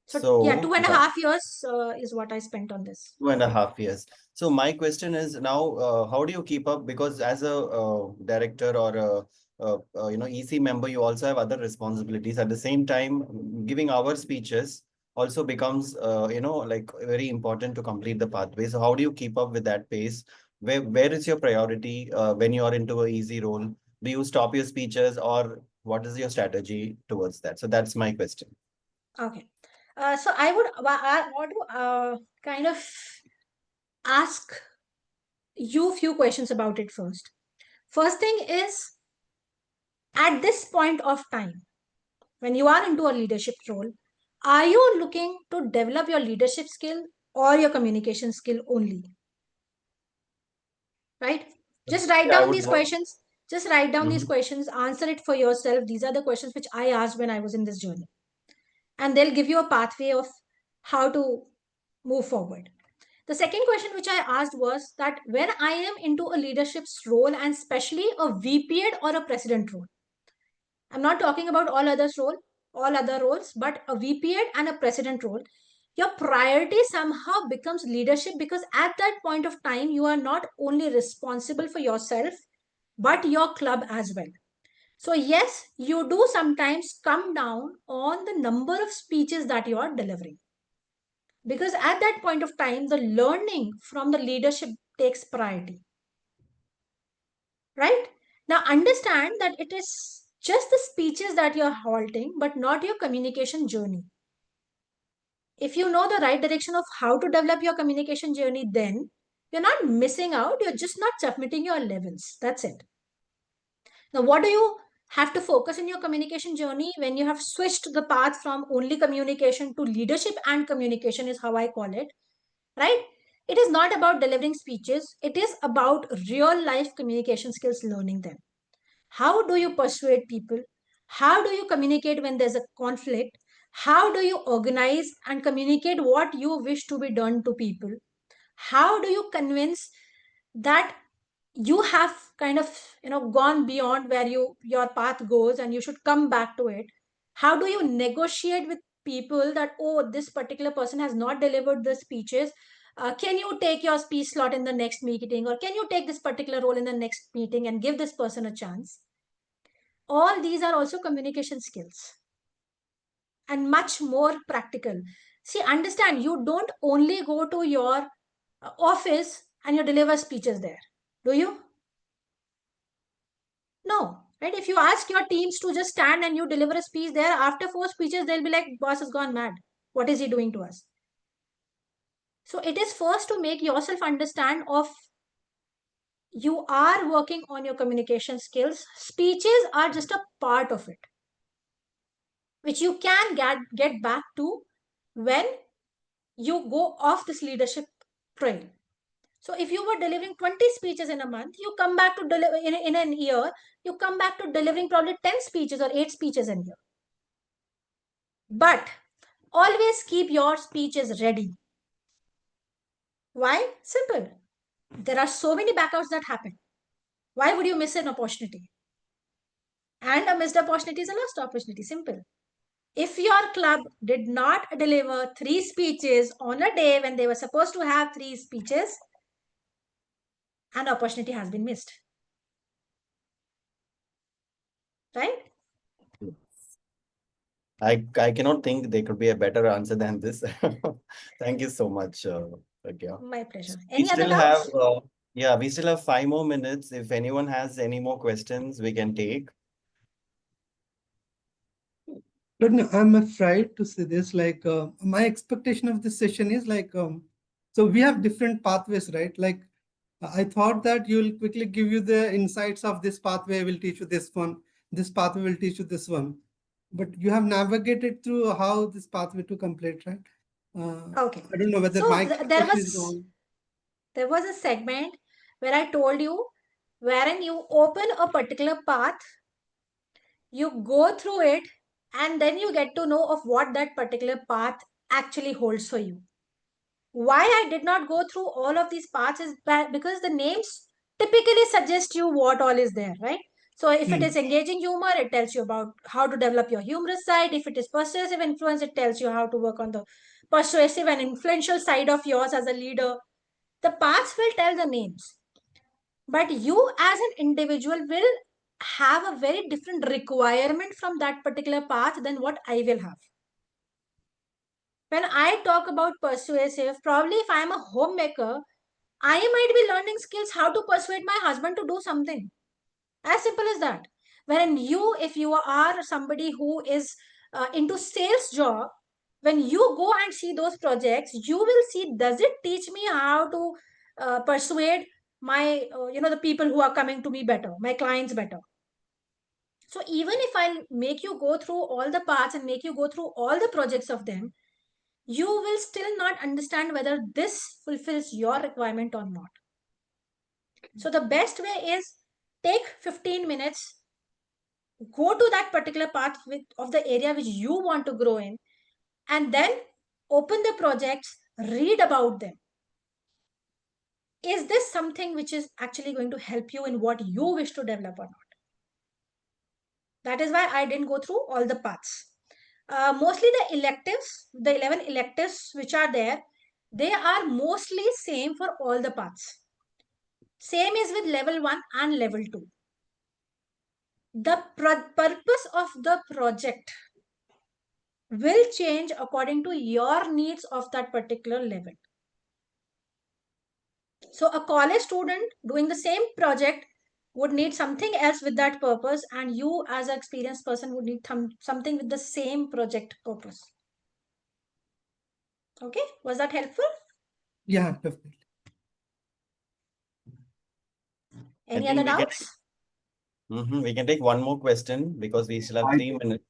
Speaker 6: So yeah,
Speaker 3: So,
Speaker 6: two and a
Speaker 3: yeah.
Speaker 6: half years is what I spent on this.
Speaker 3: 2.5 years. So my question is now, how do you keep up? Because as a director or EC member, you also have other responsibilities. At the same time, giving our speeches also becomes like very important to complete the pathway. So how do you keep up with that pace? Where is your priority when you are into a easy role? Do you stop your speeches, or what is your strategy towards that? So that's my question.
Speaker 6: Okay. So I want to kind of ask you a few questions about it first. First thing is, at this point of time, when you are into a leadership role, are you looking to develop your leadership skill or your communication skill only? Right? Just write
Speaker 3: Yeah, I
Speaker 6: down
Speaker 3: would
Speaker 6: these
Speaker 3: want.
Speaker 6: questions. Just write down these questions, answer it for yourself. These are the questions which I asked when I was in this journey. And they'll give you a pathway of how to move forward. The second question which I asked was that when I am into a leadership role, and especially a VPED or a president role, I'm not talking about all other roles, but a VPED and a president role, your priority somehow becomes leadership, because at that point of time, you are not only responsible for yourself, but your club as well. So yes, you do sometimes come down on the number of speeches that you are delivering, because at that point of time, the learning from the leadership takes priority. Right? Now understand that it is just the speeches that you're halting, but not your communication journey. If you know the right direction of how to develop your communication journey, then you're not missing out, you're just not submitting your levels. That's it. Now, what do you have to focus in your communication journey when you have switched the path from only communication to leadership and communication, is how I call it, right? It is not about delivering speeches. It is about real life communication skills, learning them. How do you persuade people? How do you communicate when there's a conflict? How do you organize and communicate what you wish to be done to people? How do you convince that you have kind of gone beyond where your path goes and you should come back to it? How do you negotiate with people that, oh, this particular person has not delivered the speeches, can you take your speech slot in the next meeting, or can you take this particular role in the next meeting and give this person a chance? All these are also communication skills and much more practical. See, understand, you don't only go to your office and you deliver speeches there, do you? No, right? If you ask your teams to just stand and you deliver a speech there, after 4 speeches, they'll be like, boss has gone mad. What is he doing to us? So it is first to make yourself understand of you are working on your communication skills. Speeches are just a part of it, which you can get back to when you go off this leadership trail. So if you were delivering 20 speeches in a month, you come back to deliver in an year, you come back to delivering probably 10 speeches or 8 speeches in a year. But always keep your speeches ready. Why? Simple. There are so many backouts that happen. Why would you miss an opportunity? And a missed opportunity is a lost opportunity. Simple. If your club did not deliver 3 speeches on a day when they were supposed to have 3 speeches, an opportunity has been missed. Right?
Speaker 3: I cannot think there could be a better answer than this. Thank you so much, Pragya.
Speaker 6: My pleasure.
Speaker 3: We
Speaker 6: Any other
Speaker 3: still have,
Speaker 6: doubts?
Speaker 3: yeah, we still have 5 more minutes. If anyone has any more questions, we can take.
Speaker 5: But no, I'm afraid to say this, like my expectation of this session is like, so we have different pathways, right? Like I thought that you'll quickly give you the insights of this pathway, will teach you this one, this pathway will teach you this one. But you have navigated through how this pathway to complete, right?
Speaker 6: Okay.
Speaker 5: I don't know whether
Speaker 6: So
Speaker 5: my expectation is wrong.
Speaker 6: there was a segment where I told you, wherein you open a particular path, you go through it, and then you get to know of what that particular path actually holds for you. Why I did not go through all of these paths is because the names typically suggest you what all is there, right? So if it is engaging humor, it tells you about how to develop your humorous side. If it is persuasive influence, it tells you how to work on the persuasive and influential side of yours as a leader. The paths will tell the names, but you as an individual will have a very different requirement from that particular path than what I will have. When I talk about persuasive, probably if I am a homemaker, I might be learning skills how to persuade my husband to do something. As simple as that. Wherein you, if you are somebody who is into sales job, when you go and see those projects, you will see, does it teach me how to persuade my, the people who are coming to me better, my clients better. So even if I make you go through all the parts and make you go through all the projects of them, you will still not understand whether this fulfills your requirement or not. So the best way is take 15 minutes, go to that particular part of the area which you want to grow in, and then open the projects, read about them. Is this something which is actually going to help you in what you wish to develop or not? That is why I didn't go through all the paths. Mostly the electives, the 11 electives which are there, they are mostly same for all the paths. Same is with level 1 and level 2. The purpose of the project will change according to your needs of that particular level. So a college student doing the same project would need something else with that purpose, and you as an experienced person would need something with the same project purpose. Okay, was that helpful?
Speaker 5: Yeah, definitely.
Speaker 6: Any other doubts?
Speaker 3: We can take one more question because we still have 3 minutes.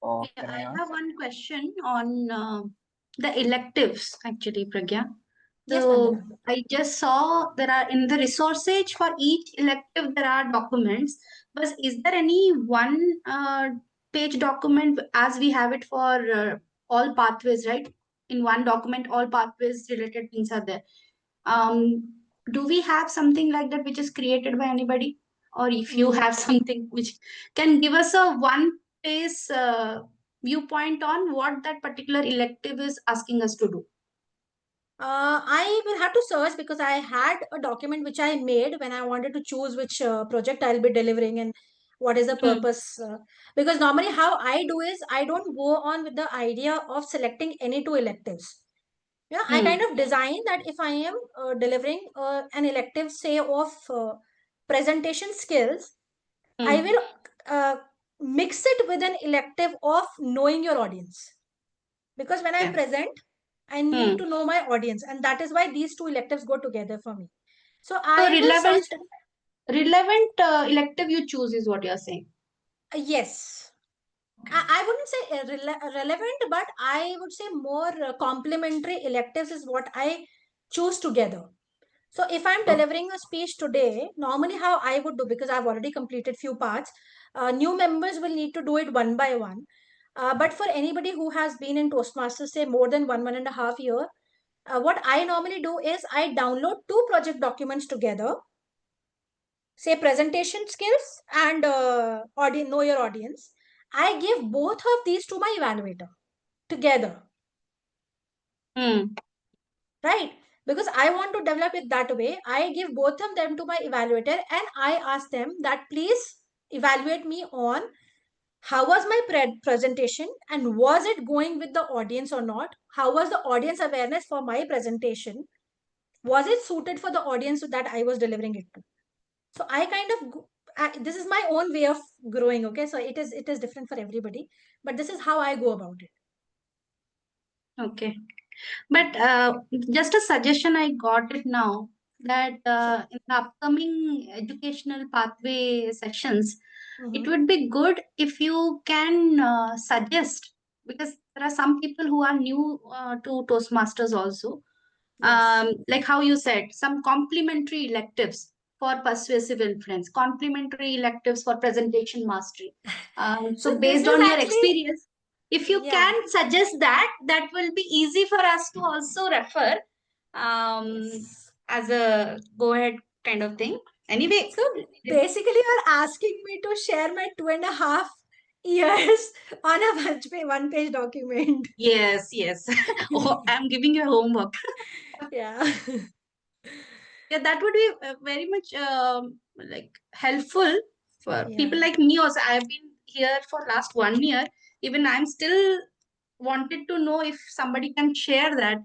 Speaker 11: I have one question on the electives actually, Pragya.
Speaker 6: Yes,
Speaker 11: So
Speaker 6: Vandana.
Speaker 11: I just saw there are in the resources for each elective there are documents. But is there any one page document as we have it for all pathways, right? In one document, all pathways related things are there. Do we have something like that which is created by anybody? Or if you have something which can give us a one page viewpoint on what that particular elective is asking us to do.
Speaker 6: I will have to search because I had a document which I made when I wanted to choose which project I'll be delivering and what is the purpose. Because normally how I do is I don't go on with the idea of selecting any two electives. Yeah, I kind of design that if I am delivering an elective, say, of presentation skills, I will mix it with an elective of knowing your audience. Because when I present, I need to know my audience, and that is why these two electives go together for me. So I will search.
Speaker 11: Relevant elective you choose is what you're saying.
Speaker 6: Yes. I wouldn't say relevant, but I would say more complementary electives is what I choose together. So if I'm delivering a speech today, normally how I would do, because I've already completed few parts, new members will need to do it one by one. But for anybody who has been in Toastmasters, say more than 1.5 year, what I normally do is I download two project documents together, say presentation skills and know your audience. I give both of these to my evaluator together. Right? Because I want to develop it that way. I give both of them to my evaluator and I ask them that please evaluate me on how was my presentation and was it going with the audience or not? How was the audience awareness for my presentation? Was it suited for the audience that I was delivering it to? So I kind of this is my own way of growing. Okay, so it is different for everybody, but this is how I go about it.
Speaker 11: Okay, but just a suggestion I got it now that in the upcoming educational pathway sessions, it would be good if you can suggest, because there are some people who are new to Toastmasters also. Like how you said, some complementary electives for persuasive influence, complementary electives for presentation mastery. So based on your experience, if you can suggest that, that will be easy for us to also refer as a go ahead kind of thing. Anyway,
Speaker 6: so basically you're asking me to share my 2.5 years on a one page document.
Speaker 11: Yes, yes. Oh, I'm giving you homework.
Speaker 6: Yeah.
Speaker 11: Yeah, that would be very much like helpful for people like me also. I've been here for last 1 year. Even I'm still wanted to know if somebody can share that.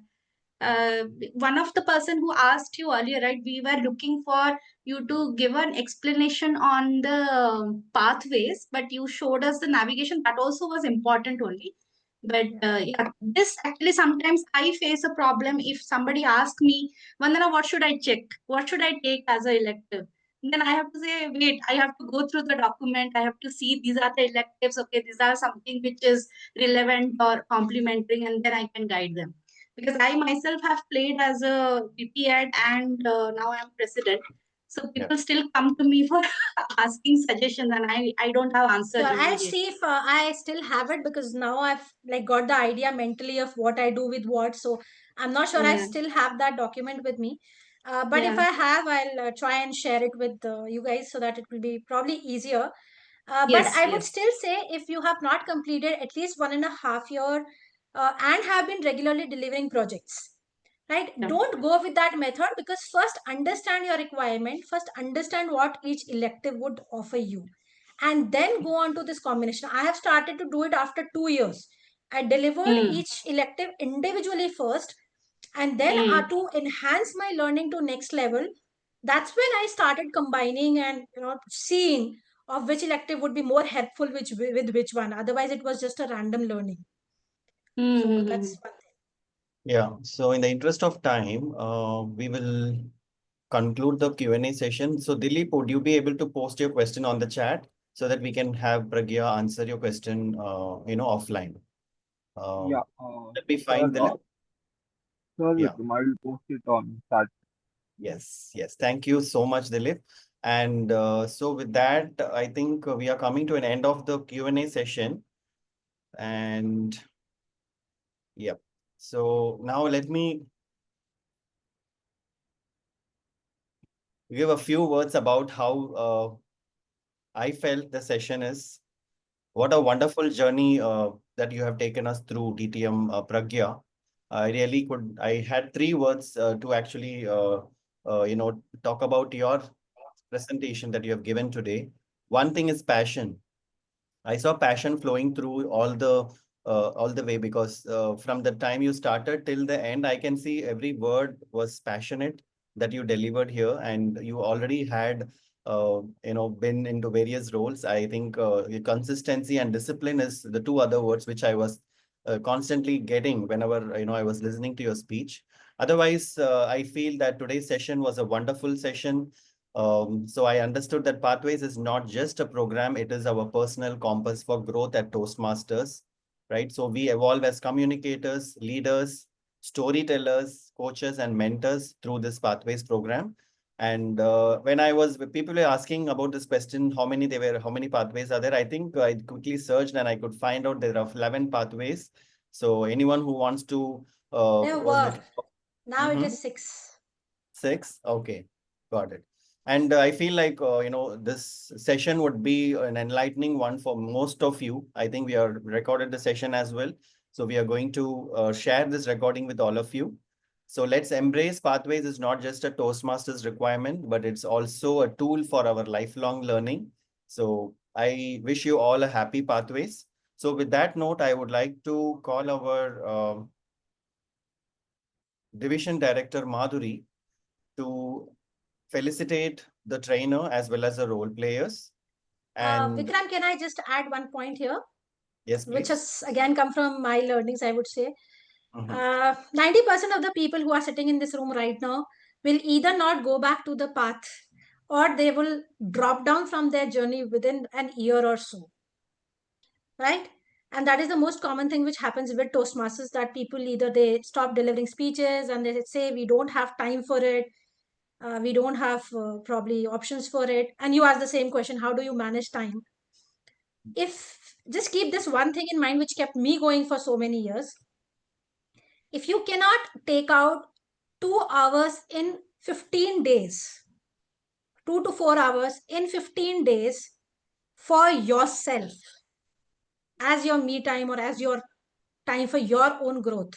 Speaker 11: One of the person who asked you earlier, right? We were looking for you to give an explanation on the pathways, but you showed us the navigation. That also was important only. But yeah, this actually sometimes I face a problem if somebody asks me, Vandana, what should I check? What should I take as an elective? And then I have to say, wait, I have to go through the document. I have to see these are the electives. Okay, these are something which is relevant or complementary, and then I can guide them. Because I myself have played as a VP Ed and now I'm president. So people still come to me for asking suggestions, and I don't have answer.
Speaker 6: Sure, I'll
Speaker 11: immediately.
Speaker 6: see if I still have it, because now I've like got the idea mentally of what I do with what. So I'm not sure I still have that document with me. But if I have, I'll try and share it with you guys so that it will be probably easier. But I would still say if you have not completed at least 1.5 year and have been regularly delivering projects, right? Don't go with that method, because first understand your requirement, first understand what each elective would offer you, and then go on to this combination. I have started to do it after 2 years. I delivered each elective individually first, and then to enhance my learning to next level, that's when I started combining and seeing of which elective would be more helpful with which one. Otherwise it was just a random learning. So that's one thing.
Speaker 3: Yeah. So in the interest of time, we will conclude the Q&A session. So Dilip, would you be able to post your question on the chat so that we can have Pragya answer your question, offline? Um, Let me find the link. Yeah.
Speaker 12: I will post it on chat.
Speaker 3: Yes, yes. Thank you so much, Dilip. And so with that, I think we are coming to an end of the Q&A session. And yep. So now let me give a few words about how I felt the session is. What a wonderful journey that you have taken us through, DTM Pragya. I had three words to actually, talk about your presentation that you have given today. One thing is passion. I saw passion flowing through all the way because from the time you started till the end, I can see every word was passionate that you delivered here, and you already had been into various roles. I think your consistency and discipline is the two other words which I was constantly getting whenever I was listening to your speech. Otherwise, I feel that today's session was a wonderful session. So I understood that Pathways is not just a program, it is our personal compass for growth at Toastmasters, right? So we evolve as communicators, leaders, storytellers, coaches, and mentors through this Pathways program. And when people were asking about this question, how many pathways are there? I think I quickly searched and I could find out there are 11 pathways. So anyone who wants to
Speaker 6: There
Speaker 3: was
Speaker 6: were.
Speaker 3: looking.
Speaker 6: Now it is 6.
Speaker 3: 6? Okay, got it. And I feel like, this session would be an enlightening one for most of you. I think we are recorded the session as well. So we are going to share this recording with all of you. So let's embrace Pathways is not just a Toastmasters requirement, but it's also a tool for our lifelong learning. So I wish you all a happy Pathways. So with that note, I would like to call our Division Director Madhuri to felicitate the trainer as well as the role players. And
Speaker 6: Vikram, can I just add one point here?
Speaker 3: yes, please.
Speaker 6: Which has again come from my learnings, I would say.
Speaker 3: Mhm.
Speaker 6: 90% of the people who are sitting in this room right now will either not go back to the path or they will drop down from their journey within an year or so. Right? And that is the most common thing which happens with Toastmasters, that people either they stop delivering speeches and they say we don't have time for it, we don't have probably options for it. And you ask the same question, how do you manage time? If just keep this one thing in mind which kept me going for so many years. If you cannot take out 2 hours in 15 days, 2 to 4 hours in 15 days for yourself as your me time or as your time for your own growth,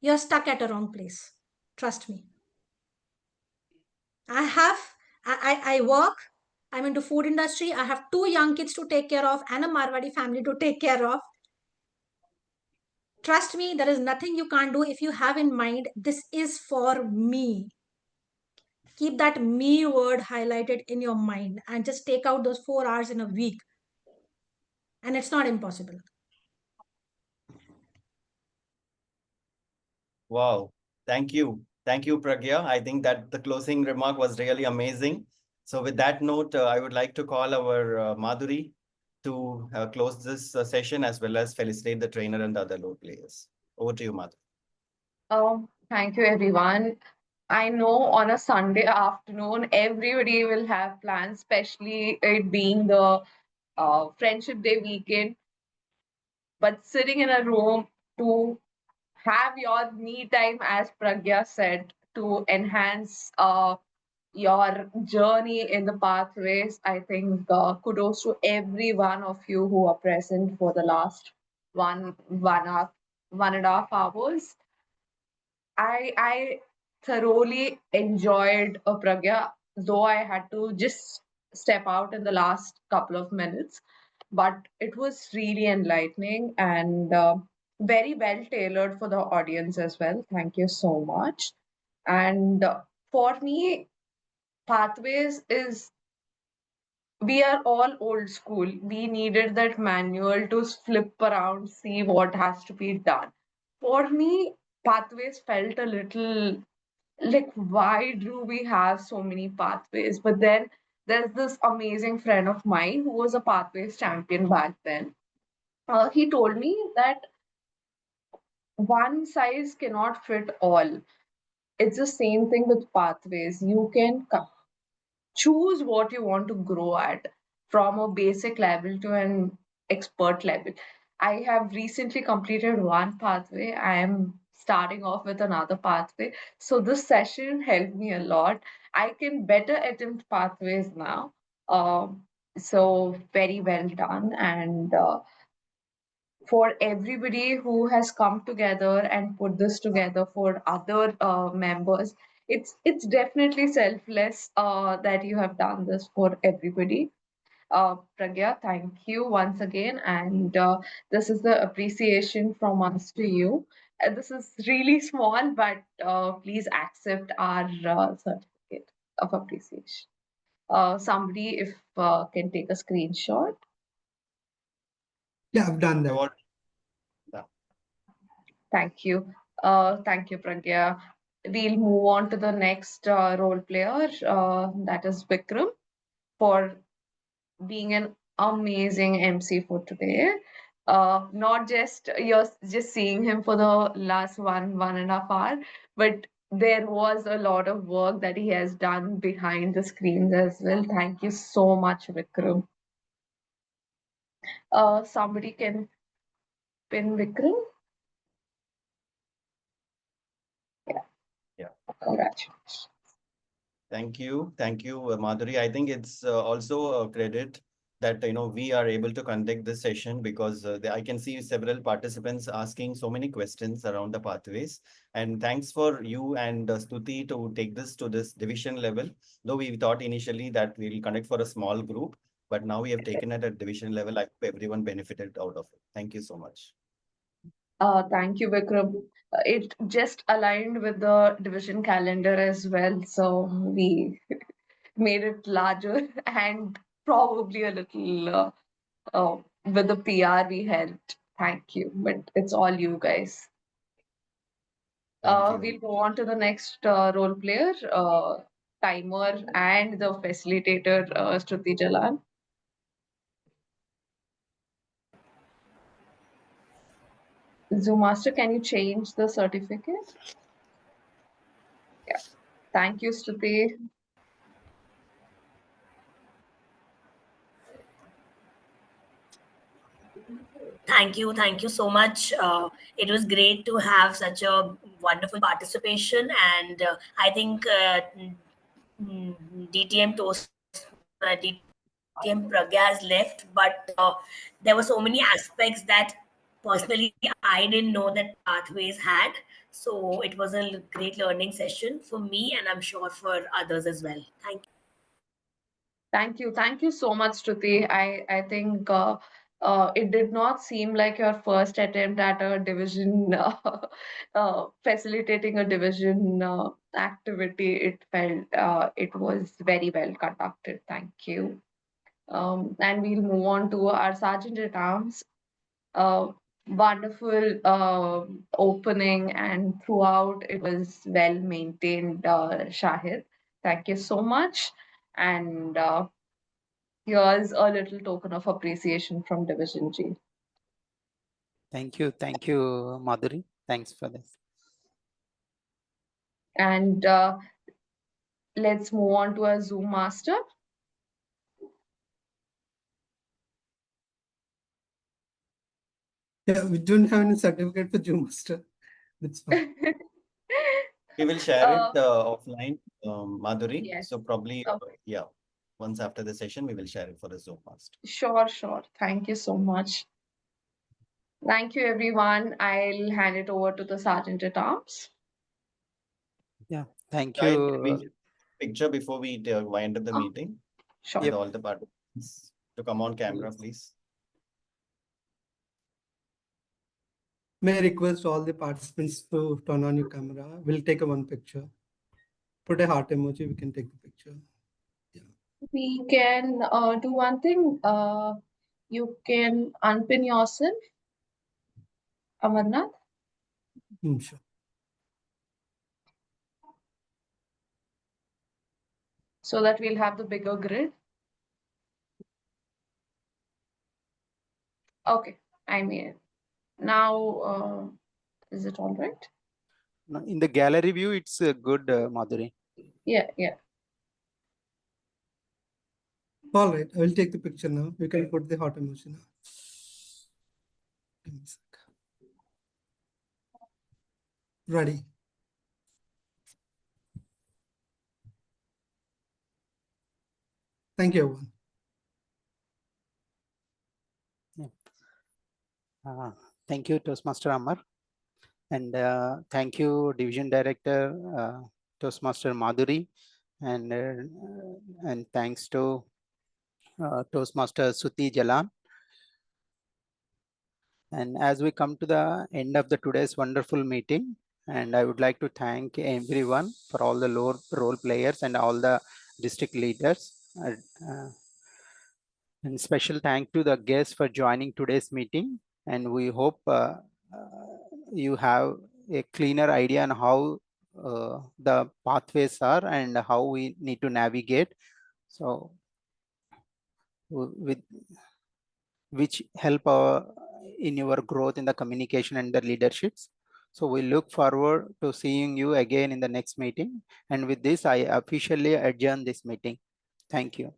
Speaker 6: you're stuck at a wrong place. Trust me. I work, I'm into food industry. I have 2 young kids to take care of and a Marwadi family to take care of. Trust me, there is nothing you can't do if you have in mind, this is for me. Keep that me word highlighted in your mind and just take out those 4 hours in a week. And it's not impossible.
Speaker 3: Wow. Thank you. Thank you, Pragya. I think that the closing remark was really amazing. So with that note, I would like to call our Madhuri to close this session as well as felicitate the trainer and the other role players. Over to you, Madhuri.
Speaker 2: Thank you, everyone. I know on a Sunday afternoon, everybody will have plans, especially it being the Friendship Day weekend. But sitting in a room to have your me time, as Pragya said, to enhance your journey in the pathways, I think kudos to every one of you who are present for the last one hour, 1.5 hours. I thoroughly enjoyed Pragya, though I had to just step out in the last couple of minutes. But it was really enlightening and very well tailored for the audience as well. Thank you so much. And for me, Pathways is, we are all old school. We needed that manual to flip around, see what has to be done. For me, Pathways felt a little like, why do we have so many pathways? But then there's this amazing friend of mine who was a pathways champion back then. he told me that one size cannot fit all. It's the same thing with pathways. You can choose what you want to grow at, from a basic level to an expert level. I have recently completed one pathway. I am starting off with another pathway. So this session helped me a lot. I can better attempt pathways now. So very well done. And for everybody who has come together and put this together for other members, it's definitely selfless that you have done this for everybody. Pragya, thank you once again, and this is the appreciation from us to you. This is really small, but please accept our certificate of appreciation. Somebody, if can take a screenshot.
Speaker 5: Yeah, I've done that.
Speaker 3: Award. Yeah.
Speaker 2: Thank you. Thank you, Pragya. We'll move on to the next role player, that is Vikram, for being an amazing MC for today. Not just you're just seeing him for the last 1.5 hours, but there was a lot of work that he has done behind the screens as well. Thank you so much, Vikram. Somebody can pin Vikram. Yeah.
Speaker 3: Yeah.
Speaker 2: Congratulations.
Speaker 3: Thank you. Thank you, Madhuri. I think it's also a credit that we are able to conduct this session because I can see several participants asking so many questions around the pathways. And thanks for you and Stuti to take this to this division level. Though we thought initially that we will conduct for a small group, but now we have taken it at division level. I hope everyone benefited out of it. Thank you so much.
Speaker 2: Thank you, Vikram. It just aligned with the division calendar as well, so we made it larger and probably a little with the PR we helped. Thank you, but it's all you guys.
Speaker 3: Thank you.
Speaker 2: We'll go on to the next role player, timer, and the facilitator, Shruti Jalan. Zoom Master, can you change the certificate? Yeah. Thank you, Shruti.
Speaker 4: Thank you so much. It was great to have such a wonderful participation, and I think DTM DTM Pragya has left, but there were so many aspects that personally I didn't know that Pathways had. So it was a great learning session for me, and I'm sure for others as well. Thank you.
Speaker 2: Thank you. Thank you so much, Shruti. I think it did not seem like your first attempt at a division, facilitating a division activity. It felt it was very well conducted. Thank you. And we'll move on to our Sergeant at Arms. Wonderful opening, and throughout it was well maintained, Shahid. Thank you so much. And here's a little token of appreciation from Division G.
Speaker 1: Thank you, Madhuri. Thanks for this.
Speaker 2: And let's move on to our Zoom Master.
Speaker 5: Yeah, we don't have any certificate for Zoom Master. That's fine.
Speaker 3: We will share it offline, Madhuri.
Speaker 2: Yes.
Speaker 3: So probably,
Speaker 2: Okay.
Speaker 3: yeah, once after the session, we will share it for the Zoom master.
Speaker 2: Sure. Thank you so much. Thank you, everyone. I'll hand it over to the Sergeant at Arms.
Speaker 1: Yeah, thank
Speaker 3: I
Speaker 1: you.
Speaker 3: picture before we wind up the meeting.
Speaker 2: Sure.
Speaker 3: With all the participants to come on camera, please.
Speaker 5: May I request all the participants to turn on your camera? We'll take one picture. Put a heart emoji, we can take the picture. Yeah.
Speaker 2: We can do one thing. You can unpin yourself, Amarnath.
Speaker 5: Sure.
Speaker 2: So that we'll have the bigger grid. Okay, I mean, now, is it all right?
Speaker 1: No, in the gallery view, it's good, Madhuri.
Speaker 2: Yeah, yeah.
Speaker 5: All right, I will take the picture now. You can put the hot emoji now. Give me a sec. Ready. Thank you, everyone.
Speaker 1: Thank you, Toastmaster Amar. And thank you, Division Director, Toastmaster Madhuri. And thanks to Toastmaster Suti Jalan. And as we come to the end of the today's wonderful meeting, and I would like to thank everyone for all the role players and all the district leaders. And special thank to the guests for joining today's meeting. And we hope you have a cleaner idea on how the pathways are and how we need to navigate. So with which help in your growth in the communication and the leaderships. So we look forward to seeing you again in the next meeting. And with this, I officially adjourn this meeting. Thank you.